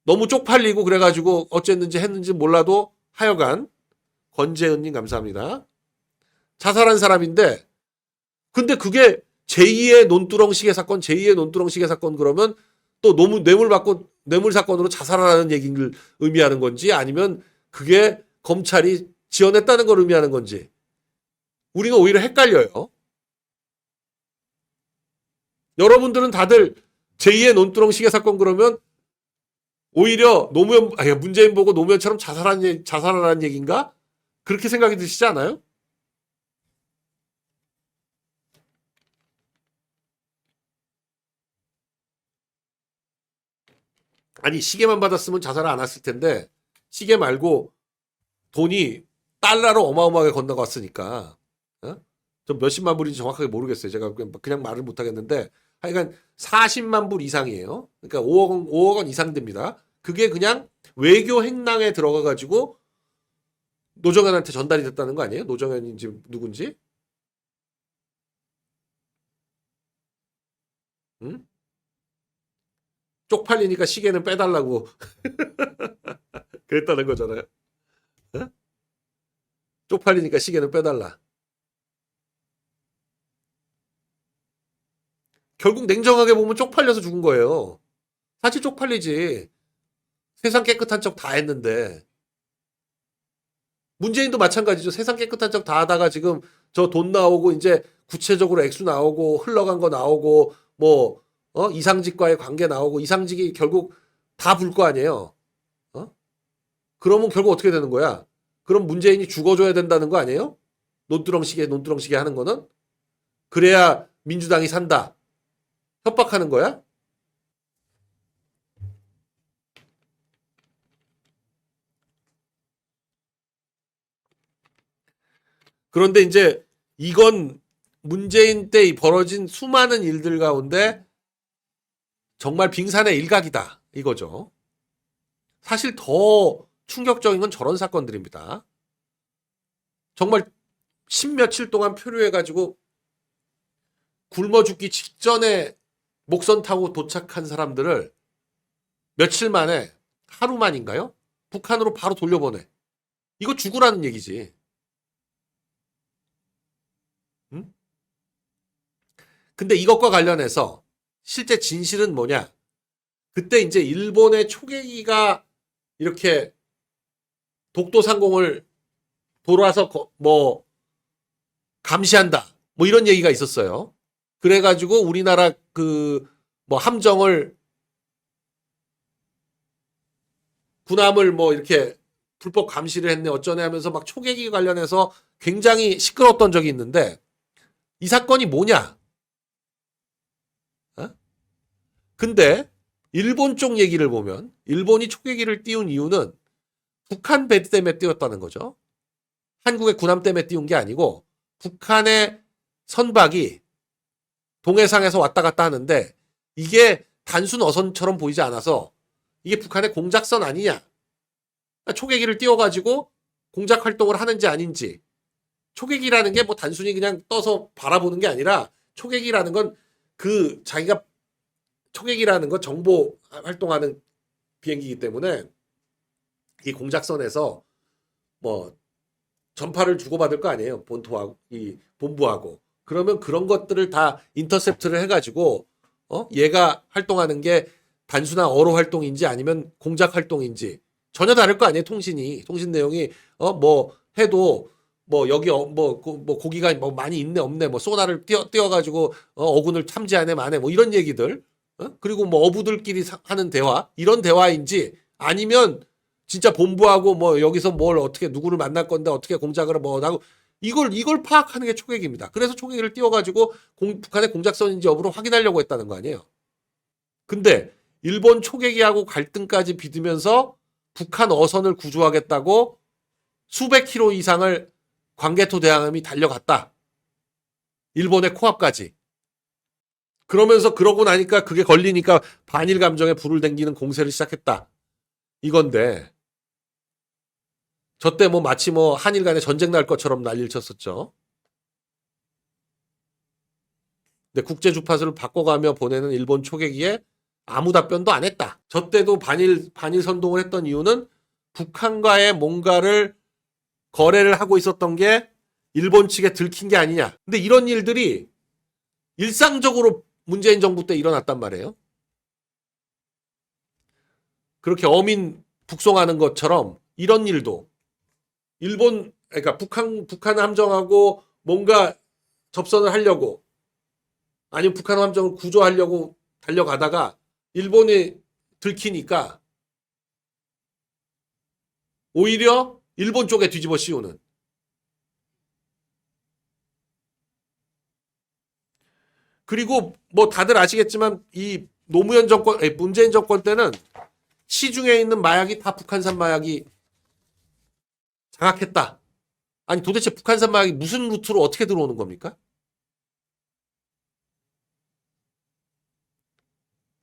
너무 쪽팔리고 그래가지고 어쨌는지 했는지 몰라도 하여간 권재은님 감사합니다. 자살한 사람인데 근데 그게 제2의 논두렁 시계 사건, 제2의 논두렁 시계 사건 그러면 또 너무 뇌물 사건으로 자살하라는 얘기를 의미하는 건지 아니면 그게 검찰이 지어냈다는 걸 의미하는 건지 우리는 오히려 헷갈려요. 여러분들은 다들 제2의 논두렁 시계 사건 그러면 오히려 문재인 보고 노무현처럼 자살하라는 얘기인가? 그렇게 생각이 드시지 않아요? 아니 시계만 받았으면 자살을 안 했을 텐데 시계 말고 돈이 달러로 어마어마하게 건너갔으니까 좀 몇십만 불인지 정확하게 모르겠어요. 제가 그냥 말을 못하겠는데 하여간 40만 불 이상이에요. 그러니까 5억 원 이상 됩니다. 그게 그냥 외교 행랑에 들어가가지고 노정현한테 전달이 됐다는 거 아니에요? 노정현인지 누군지? 응? 쪽팔리니까 시계는 빼달라고 그랬다는 거잖아요. 응? 쪽팔리니까 시계는 빼달라. 결국 냉정하게 보면 쪽팔려서 죽은 거예요. 사실 쪽팔리지. 세상 깨끗한 척 다 했는데. 문재인도 마찬가지죠. 세상 깨끗한 척 다 하다가 지금 저 돈 나오고 이제 구체적으로 액수 나오고 흘러간 거 나오고 뭐 이상직과의 관계 나오고 이상직이 결국 다 불 거 아니에요. 그러면 결국 어떻게 되는 거야? 그럼 문재인이 죽어줘야 된다는 거 아니에요? 논두렁시계 하는 거는? 그래야 민주당이 산다. 협박하는 거야? 그런데 이제 이건 문재인 때 벌어진 수많은 일들 가운데 정말 빙산의 일각이다. 이거죠. 사실 더 충격적인 건 저런 사건들입니다. 정말 십며칠 동안 표류해가지고 굶어 죽기 직전에 목선 타고 도착한 사람들을 며칠 만에 하루 만인가요? 북한으로 바로 돌려보내. 이거 죽으라는 얘기지. 응? 근데 이것과 관련해서 실제 진실은 뭐냐? 그때 이제 일본의 초계기가 이렇게 독도 상공을 돌아서 뭐 감시한다. 뭐 이런 얘기가 있었어요. 그래가지고 우리나라 그 뭐 함정을 군함을 뭐 이렇게 불법 감시를 했네 어쩌네 하면서 막 초계기 관련해서 굉장히 시끄러웠던 적이 있는데 이 사건이 뭐냐? 어? 근데 일본 쪽 얘기를 보면 일본이 초계기를 띄운 이유는 북한 배 때문에 띄웠다는 거죠. 한국의 군함 때문에 띄운 게 아니고 북한의 선박이 동해상에서 왔다 갔다 하는데 이게 단순 어선처럼 보이지 않아서 이게 북한의 공작선 아니냐. 초계기를 띄워가지고 공작 활동을 하는지 아닌지. 초계기라는 게 뭐 단순히 그냥 떠서 바라보는 게 아니라 초계기라는 건 그 자기가 초계기라는 건 정보 활동하는 비행기이기 때문에 이 공작선에서 뭐 전파를 주고받을 거 아니에요. 본토하고 이 본부하고. 그러면 그런 것들을 다 인터셉트를 해가지고 얘가 활동하는 게 단순한 어로 활동인지 아니면 공작 활동인지 전혀 다를 거 아니에요. 통신 내용이 뭐 해도 뭐 여기 뭐 고기가 뭐 많이 있네 없네 뭐 소나를 띄워가지고 어군을 탐지하네 마네 뭐 이런 얘기들 그리고 뭐 어부들끼리 하는 대화 이런 대화인지 아니면 진짜 본부하고 뭐 여기서 뭘 어떻게 누구를 만날 건데 어떻게 공작을 뭐 하고 이걸 파악하는 게 초계기입니다. 그래서 초계기를 띄워가지고 북한의 공작선인지 여부를 확인하려고 했다는 거 아니에요. 근데 일본 초계기하고 갈등까지 빚으면서 북한 어선을 구조하겠다고 수백 킬로 이상을 광개토 대함이 달려갔다. 일본의 코앞까지. 그러면서 그러고 나니까 그게 걸리니까 반일 감정에 불을 댕기는 공세를 시작했다. 이건데 저 때 뭐 마치 뭐 한일 간에 전쟁 날 것처럼 난리를 쳤었죠. 근데 국제 주파수를 바꿔가며 보내는 일본 초계기에 아무 답변도 안 했다. 저 때도 반일 선동을 했던 이유는 북한과의 뭔가를 거래를 하고 있었던 게 일본 측에 들킨 게 아니냐. 근데 이런 일들이 일상적으로 문재인 정부 때 일어났단 말이에요. 그렇게 어민 북송하는 것처럼 이런 일도 그러니까 북한 함정하고 뭔가 접선을 하려고 아니면 북한 함정을 구조하려고 달려가다가 일본이 들키니까 오히려 일본 쪽에 뒤집어 씌우는. 그리고 뭐 다들 아시겠지만 이 노무현 정권, 문재인 정권 때는 시중에 있는 마약이 다 북한산 마약이 장악했다. 아니 도대체 북한산 마약이 무슨 루트로 어떻게 들어오는 겁니까?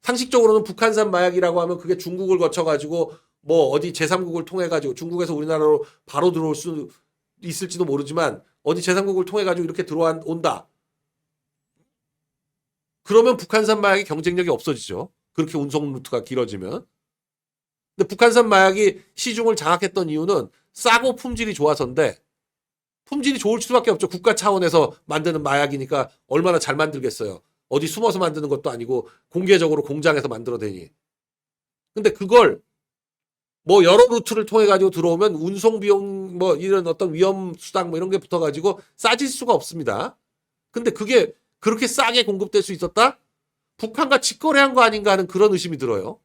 상식적으로는 북한산 마약이라고 하면 그게 중국을 거쳐가지고 뭐 어디 제3국을 통해가지고 중국에서 우리나라로 바로 들어올 수 있을지도 모르지만 어디 제3국을 통해가지고 이렇게 들어온다. 그러면 북한산 마약의 경쟁력이 없어지죠. 그렇게 운송 루트가 길어지면. 근데 북한산 마약이 시중을 장악했던 이유는 싸고 품질이 좋아서인데 품질이 좋을 수밖에 없죠. 국가 차원에서 만드는 마약이니까 얼마나 잘 만들겠어요. 어디 숨어서 만드는 것도 아니고 공개적으로 공장에서 만들어대니. 근데 그걸 뭐 여러 루트를 통해 가지고 들어오면 운송 비용 뭐 이런 어떤 위험 수당 뭐 이런 게 붙어 가지고 싸질 수가 없습니다. 근데 그게 그렇게 싸게 공급될 수 있었다? 북한과 직거래한 거 아닌가 하는 그런 의심이 들어요.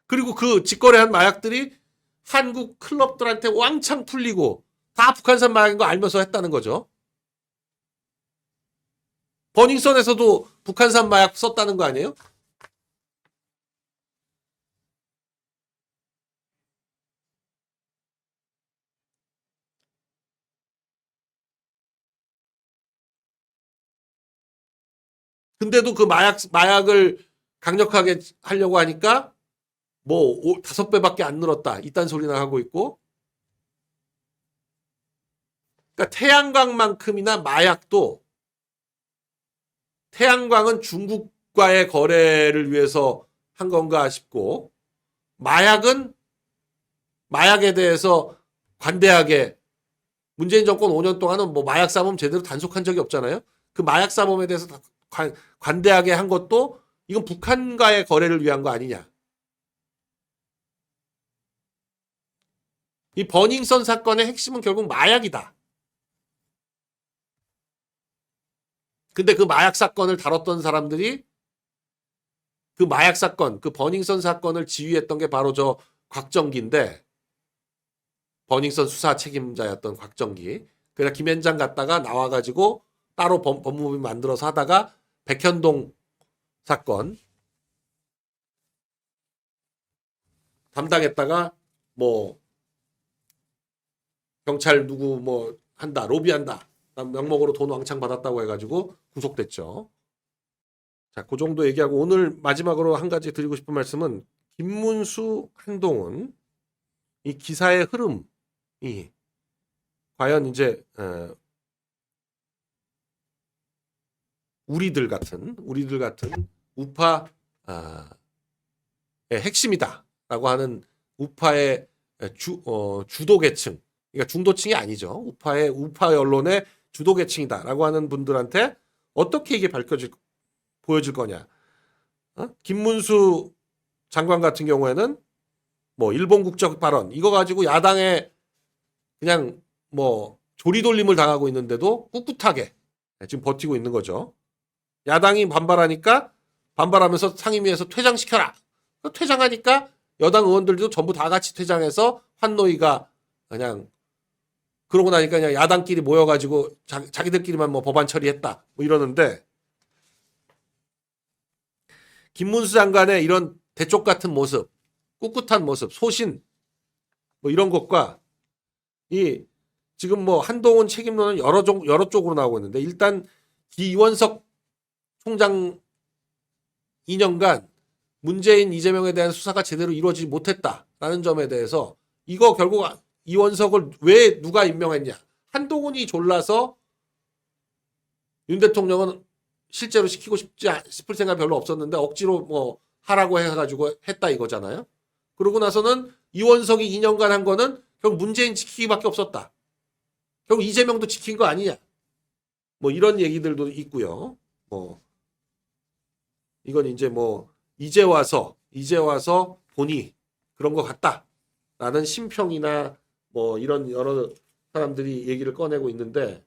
그리고 그 직거래한 마약들이 한국 클럽들한테 왕창 풀리고 다 북한산 마약인 거 알면서 했다는 거죠. 버닝썬에서도 북한산 마약 썼다는 거 아니에요? 근데도 그 마약을 강력하게 하려고 하니까 뭐 5배밖에 안 늘었다. 이딴 소리나 하고 있고. 그러니까 태양광만큼이나 마약도 태양광은 중국과의 거래를 위해서 한 건가 싶고 마약은 마약에 대해서 관대하게 문재인 정권 5년 동안은 뭐 마약 싸움 제대로 단속한 적이 없잖아요. 그 마약 사범에 대해서 관대하게 한 것도 이건 북한과의 거래를 위한 거 아니냐. 이 버닝썬 사건의 핵심은 결국 마약이다. 근데 그 마약 사건을 다뤘던 사람들이 그 마약 사건, 그 버닝썬 사건을 지휘했던 게 바로 저 곽정기인데, 버닝썬 수사 책임자였던 곽정기. 그래서 김현장 갔다가 나와가지고 따로 법무법인 만들어서 하다가 백현동 사건 담당했다가 뭐 경찰 누구 뭐 한다, 로비한다, 명목으로 돈 왕창 받았다고 해가지고 구속됐죠. 자, 그 정도 얘기하고 오늘 마지막으로 한 가지 드리고 싶은 말씀은 김문수, 한동훈 이 기사의 흐름이 과연 이제 우리들 같은 우파의 핵심이다라고 하는 우파의 주도 계층, 그러니까 중도층이 아니죠. 우파 언론의 주도 계층이다라고 하는 분들한테 어떻게 이게 보여질 거냐. 김문수 장관 같은 경우에는 뭐 일본 국적 발언 이거 가지고 야당에 그냥 뭐 조리돌림을 당하고 있는데도 꿋꿋하게 지금 버티고 있는 거죠. 야당이 반발하니까 반발하면서 상임위에서 퇴장시켜라. 퇴장하니까 여당 의원들도 전부 다 같이 퇴장해서 환노위가 그냥 그러고 나니까 그냥 야당끼리 모여가지고 자기들끼리만 뭐 법안 처리했다 뭐 이러는데, 김문수 장관의 이런 대쪽 같은 모습, 꿋꿋한 모습, 소신 뭐 이런 것과 이 지금 뭐 한동훈 책임론은 여러 쪽으로 나오고 있는데, 일단 이원석 총장 2년간 문재인, 이재명에 대한 수사가 제대로 이루어지지 못했다라는 점에 대해서 이거 결국 이원석을 왜 누가 임명했냐. 한동훈이 졸라서 윤 대통령은 실제로 시키고 싶을 생각 별로 없었는데 억지로 뭐 하라고 해가지고 했다 이거잖아요. 그러고 나서는 이원석이 2년간 한 거는 결국 문재인 지키기밖에 없었다. 결국 이재명도 지킨 거 아니냐. 뭐 이런 얘기들도 있고요. 뭐 이건 이제 뭐 이제 와서 보니 그런 것 같다라는 심평이나 뭐 이런 여러 사람들이 얘기를 꺼내고 있는데,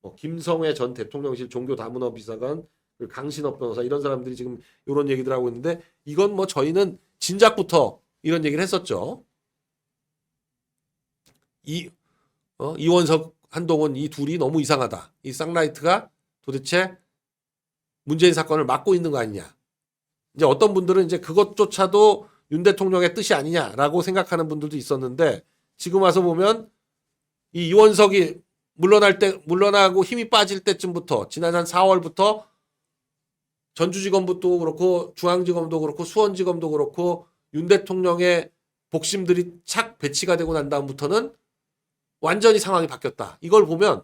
뭐 김성회 전 대통령실 종교다문화 비서관, 강신업 변호사 이런 사람들이 지금 이런 얘기들 하고 있는데, 이건 뭐 저희는 진작부터 이런 얘기를 했었죠. 이원석, 한동훈 이 둘이 너무 이상하다. 이 쌍라이트가 도대체 문재인 사건을 막고 있는 거 아니냐. 이제 어떤 분들은 이제 그것조차도 윤 대통령의 뜻이 아니냐라고 생각하는 분들도 있었는데, 지금 와서 보면 이 이원석이 물러나고 힘이 빠질 때쯤부터 지난 한 4월부터 전주지검도 그렇고 중앙지검도 그렇고 수원지검도 그렇고 윤 대통령의 복심들이 착 배치가 되고 난 다음부터는 완전히 상황이 바뀌었다. 이걸 보면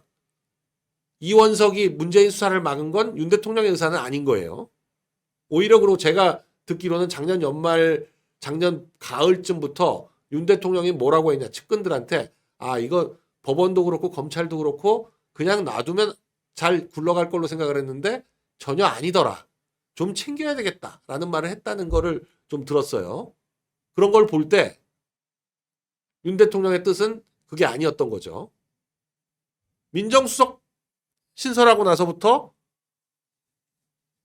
이원석이 문재인 수사를 막은 건 윤 대통령의 의사는 아닌 거예요. 오히려 그리고 제가 듣기로는 작년 연말, 작년 가을쯤부터 윤 대통령이 뭐라고 했냐. 측근들한테 이거 법원도 그렇고 검찰도 그렇고 그냥 놔두면 잘 굴러갈 걸로 생각을 했는데 전혀 아니더라. 좀 챙겨야 되겠다라는 말을 했다는 거를 좀 들었어요. 그런 걸 볼 때 윤 대통령의 뜻은 그게 아니었던 거죠. 민정수석 신설하고 나서부터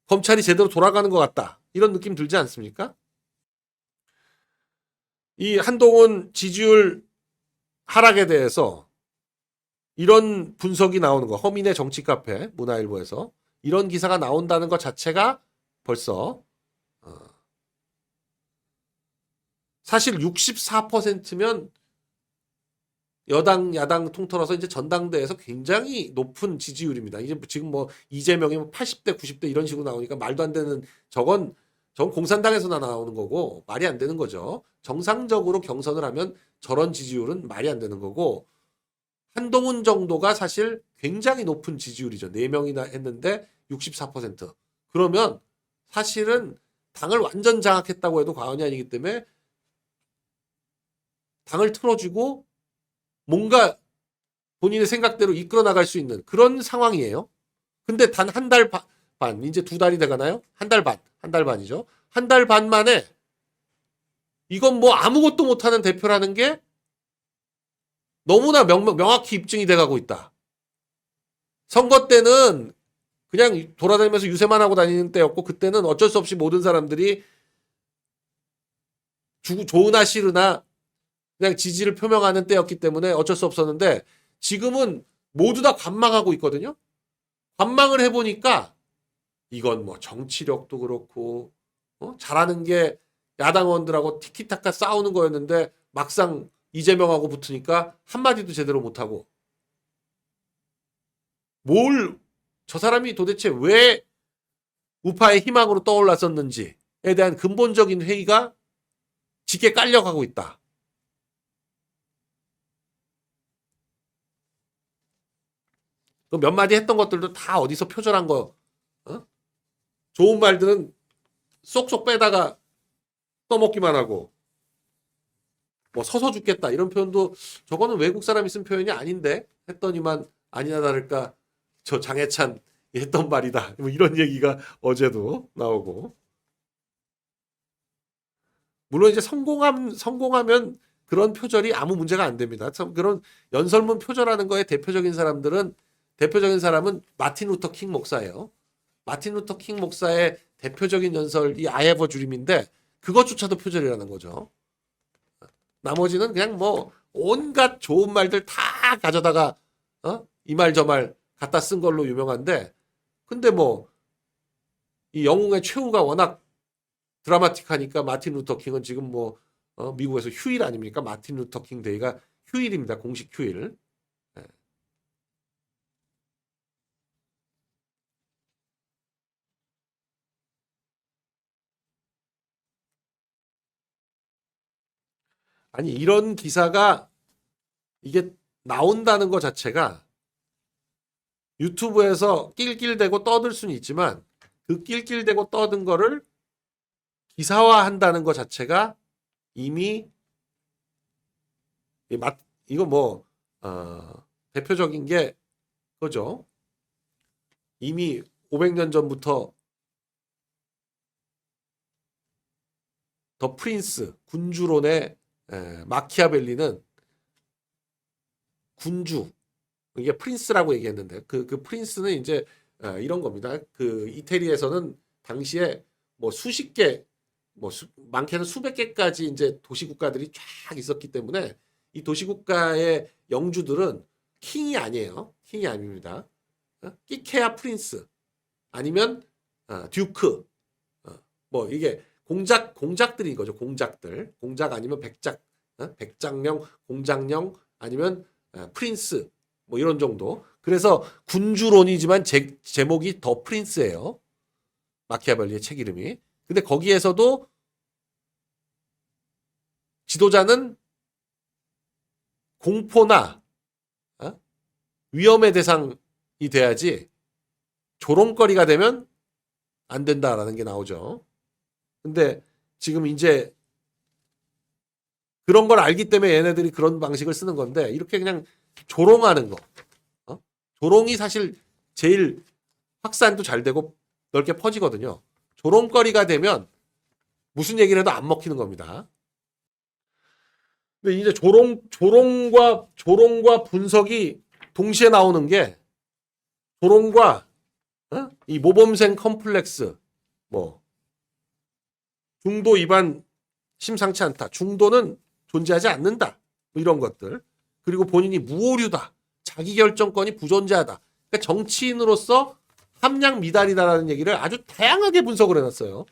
검찰이 제대로 돌아가는 것 같다. 이런 느낌 들지 않습니까? 이 한동훈 지지율 하락에 대해서 이런 분석이 나오는 거, 허민의 정치 카페 문화일보에서 이런 기사가 나온다는 것 자체가 벌써 사실 64%면 여당 야당 통틀어서 이제 전당대회에서 굉장히 높은 지지율입니다. 이제 지금 뭐 이재명이 80대 90대 이런 식으로 나오니까 말도 안 되는, 저건 공산당에서나 나오는 거고 말이 안 되는 거죠. 정상적으로 경선을 하면 저런 지지율은 말이 안 되는 거고, 한동훈 정도가 사실 굉장히 높은 지지율이죠. 4명이나 했는데 64%. 그러면 사실은 당을 완전 장악했다고 해도 과언이 아니기 때문에 당을 틀어주고 뭔가 본인의 생각대로 이끌어 나갈 수 있는 그런 상황이에요. 근데 단 한 달 반, 이제 2달이 돼가나요? 한 달 반이죠. 한 달 반 만에 이건 뭐 아무것도 못하는 대표라는 게 너무나 명확히 입증이 돼가고 있다. 선거 때는 그냥 돌아다니면서 유세만 하고 다니는 때였고, 그때는 어쩔 수 없이 모든 사람들이 좋으나 싫으나 그냥 지지를 표명하는 때였기 때문에 어쩔 수 없었는데, 지금은 모두 다 관망하고 있거든요. 관망을 해보니까 이건 뭐 정치력도 그렇고 잘하는 게 야당 의원들하고 티키타카 싸우는 거였는데, 막상 이재명하고 붙으니까 한마디도 제대로 못하고, 저 사람이 도대체 왜 우파의 희망으로 떠올랐었는지에 대한 근본적인 회의가 짙게 깔려가고 있다. 몇 마디 했던 것들도 다 어디서 표절한 거, 좋은 말들은 쏙쏙 빼다가 떠먹기만 하고, 뭐 서서 죽겠다 이런 표현도 저거는 외국 사람이 쓴 표현이 아닌데 했더니만 아니나 다를까 저 장해찬 했던 말이다. 뭐 이런 얘기가 어제도 나오고. 물론 이제 성공하면 그런 표절이 아무 문제가 안 됩니다. 참 그런 연설문 표절하는 거에 대표적인 사람은 마틴 루터 킹 목사예요. 마틴 루터 킹 목사의 대표적인 연설이 I have a dream인데 그것조차도 표절이라는 거죠. 나머지는 그냥 뭐 온갖 좋은 말들 다 가져다가 이 말 저 말 갖다 쓴 걸로 유명한데, 근데 뭐 이 영웅의 최후가 워낙 드라마틱하니까 마틴 루터 킹은 지금 뭐 미국에서 휴일 아닙니까? 마틴 루터 킹 데이가 휴일입니다. 공식 휴일. 예. 아니 이런 기사가 이게 나온다는 것 자체가 유튜브에서 낄낄대고 떠들 수는 있지만, 그 낄낄대고 떠든 거를 기사화한다는 것 자체가 이미 이거 뭐 대표적인 게 그죠. 이미 500년 전부터 더 프린스 군주론의 마키아벨리는 군주, 이게 프린스라고 얘기했는데 그 프린스는 이제 이런 겁니다. 그 이태리에서는 당시에 뭐 수십 개, 뭐 많게는 수백 개까지 이제 도시국가들이 쫙 있었기 때문에 이 도시국가의 영주들은 킹이 아니에요. 킹이 아닙니다. 끼케야 프린스 아니면 듀크, 뭐 이게 공작들이 이거죠. 공작 아니면 백장령, 공장령 아니면 프린스 뭐 이런 정도. 그래서 군주론이지만 제목이 더 프린스예요. 마키아벨리의 책 이름이. 근데 거기에서도 지도자는 공포나 위험의 대상이 돼야지 조롱거리가 되면 안 된다라는 게 나오죠. 근데 지금 이제 그런 걸 알기 때문에 얘네들이 그런 방식을 쓰는 건데, 이렇게 그냥 조롱하는 거. 조롱이 사실 제일 확산도 잘 되고 넓게 퍼지거든요. 조롱거리가 되면 무슨 얘기를 해도 안 먹히는 겁니다. 근데 이제 조롱과 분석이 동시에 나오는 게, 조롱과 이 모범생 컴플렉스, 뭐 중도 위반 심상치 않다, 중도는 존재하지 않는다, 뭐 이런 것들, 그리고 본인이 무오류다, 자기 결정권이 부존재하다. 그러니까 정치인으로서 함량 미달이다라는 얘기를 아주 다양하게 분석을 해놨어요.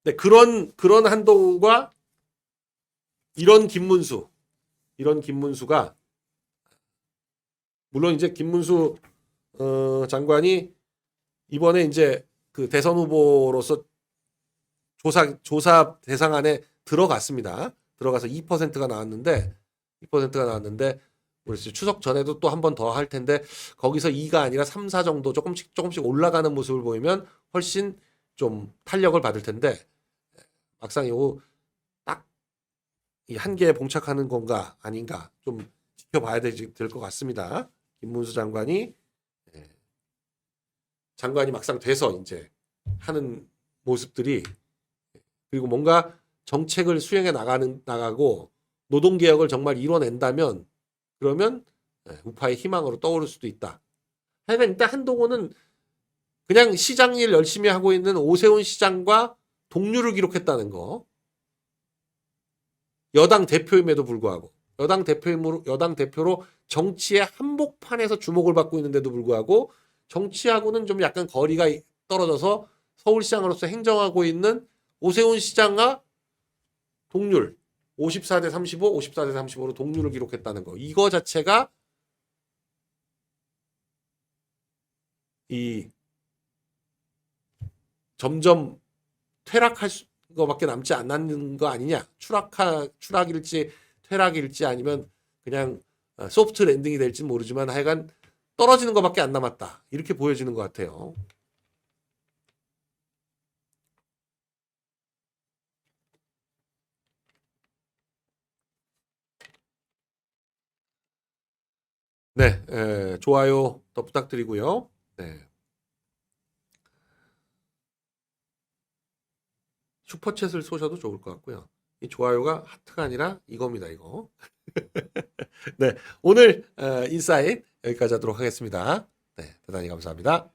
네, 그런 한동훈과 이런 김문수가 물론 이제 김문수 장관이 이번에 이제 그 대선 후보로서 조사 대상 안에 들어갔습니다. 들어가서 2%가 나왔는데 우리 추석 전에도 또 한 번 더 할 텐데, 거기서 2가 아니라 3, 4 정도 조금씩 올라가는 모습을 보이면 훨씬 좀 탄력을 받을 텐데, 막상 이거 딱 이 한계에 봉착하는 건가 아닌가 좀 지켜봐야 될 것 같습니다. 김문수 장관이 장관이 막상 돼서 이제 하는 모습들이, 그리고 뭔가 정책을 수행해 나가고 노동개혁을 정말 이뤄낸다면, 그러면 우파의 희망으로 떠오를 수도 있다. 하여간 일단 한동훈은 그냥 시장 일 열심히 하고 있는 오세훈 시장과 동률을 기록했다는 거. 여당 대표임에도 불구하고, 여당 대표로 정치의 한복판에서 주목을 받고 있는데도 불구하고 정치하고는 좀 약간 거리가 떨어져서 서울시장으로서 행정하고 있는 오세훈 시장과 동률 54대 35, 54대 35로 동률을 기록했다는 거. 이거 자체가 이 점점 퇴락할 거밖에 남지 않는 거 아니냐. 추락일지 퇴락일지 아니면 그냥 소프트 랜딩이 될지 모르지만 하여간 떨어지는 것밖에 안 남았다. 이렇게 보여지는 것 같아요. 네, 좋아요 더 부탁드리고요. 네. 슈퍼챗을 쏘셔도 좋을 것 같고요. 이 좋아요가 하트가 아니라 이겁니다, 이거. 네, 오늘 인사이트 여기까지 하도록 하겠습니다. 네, 대단히 감사합니다.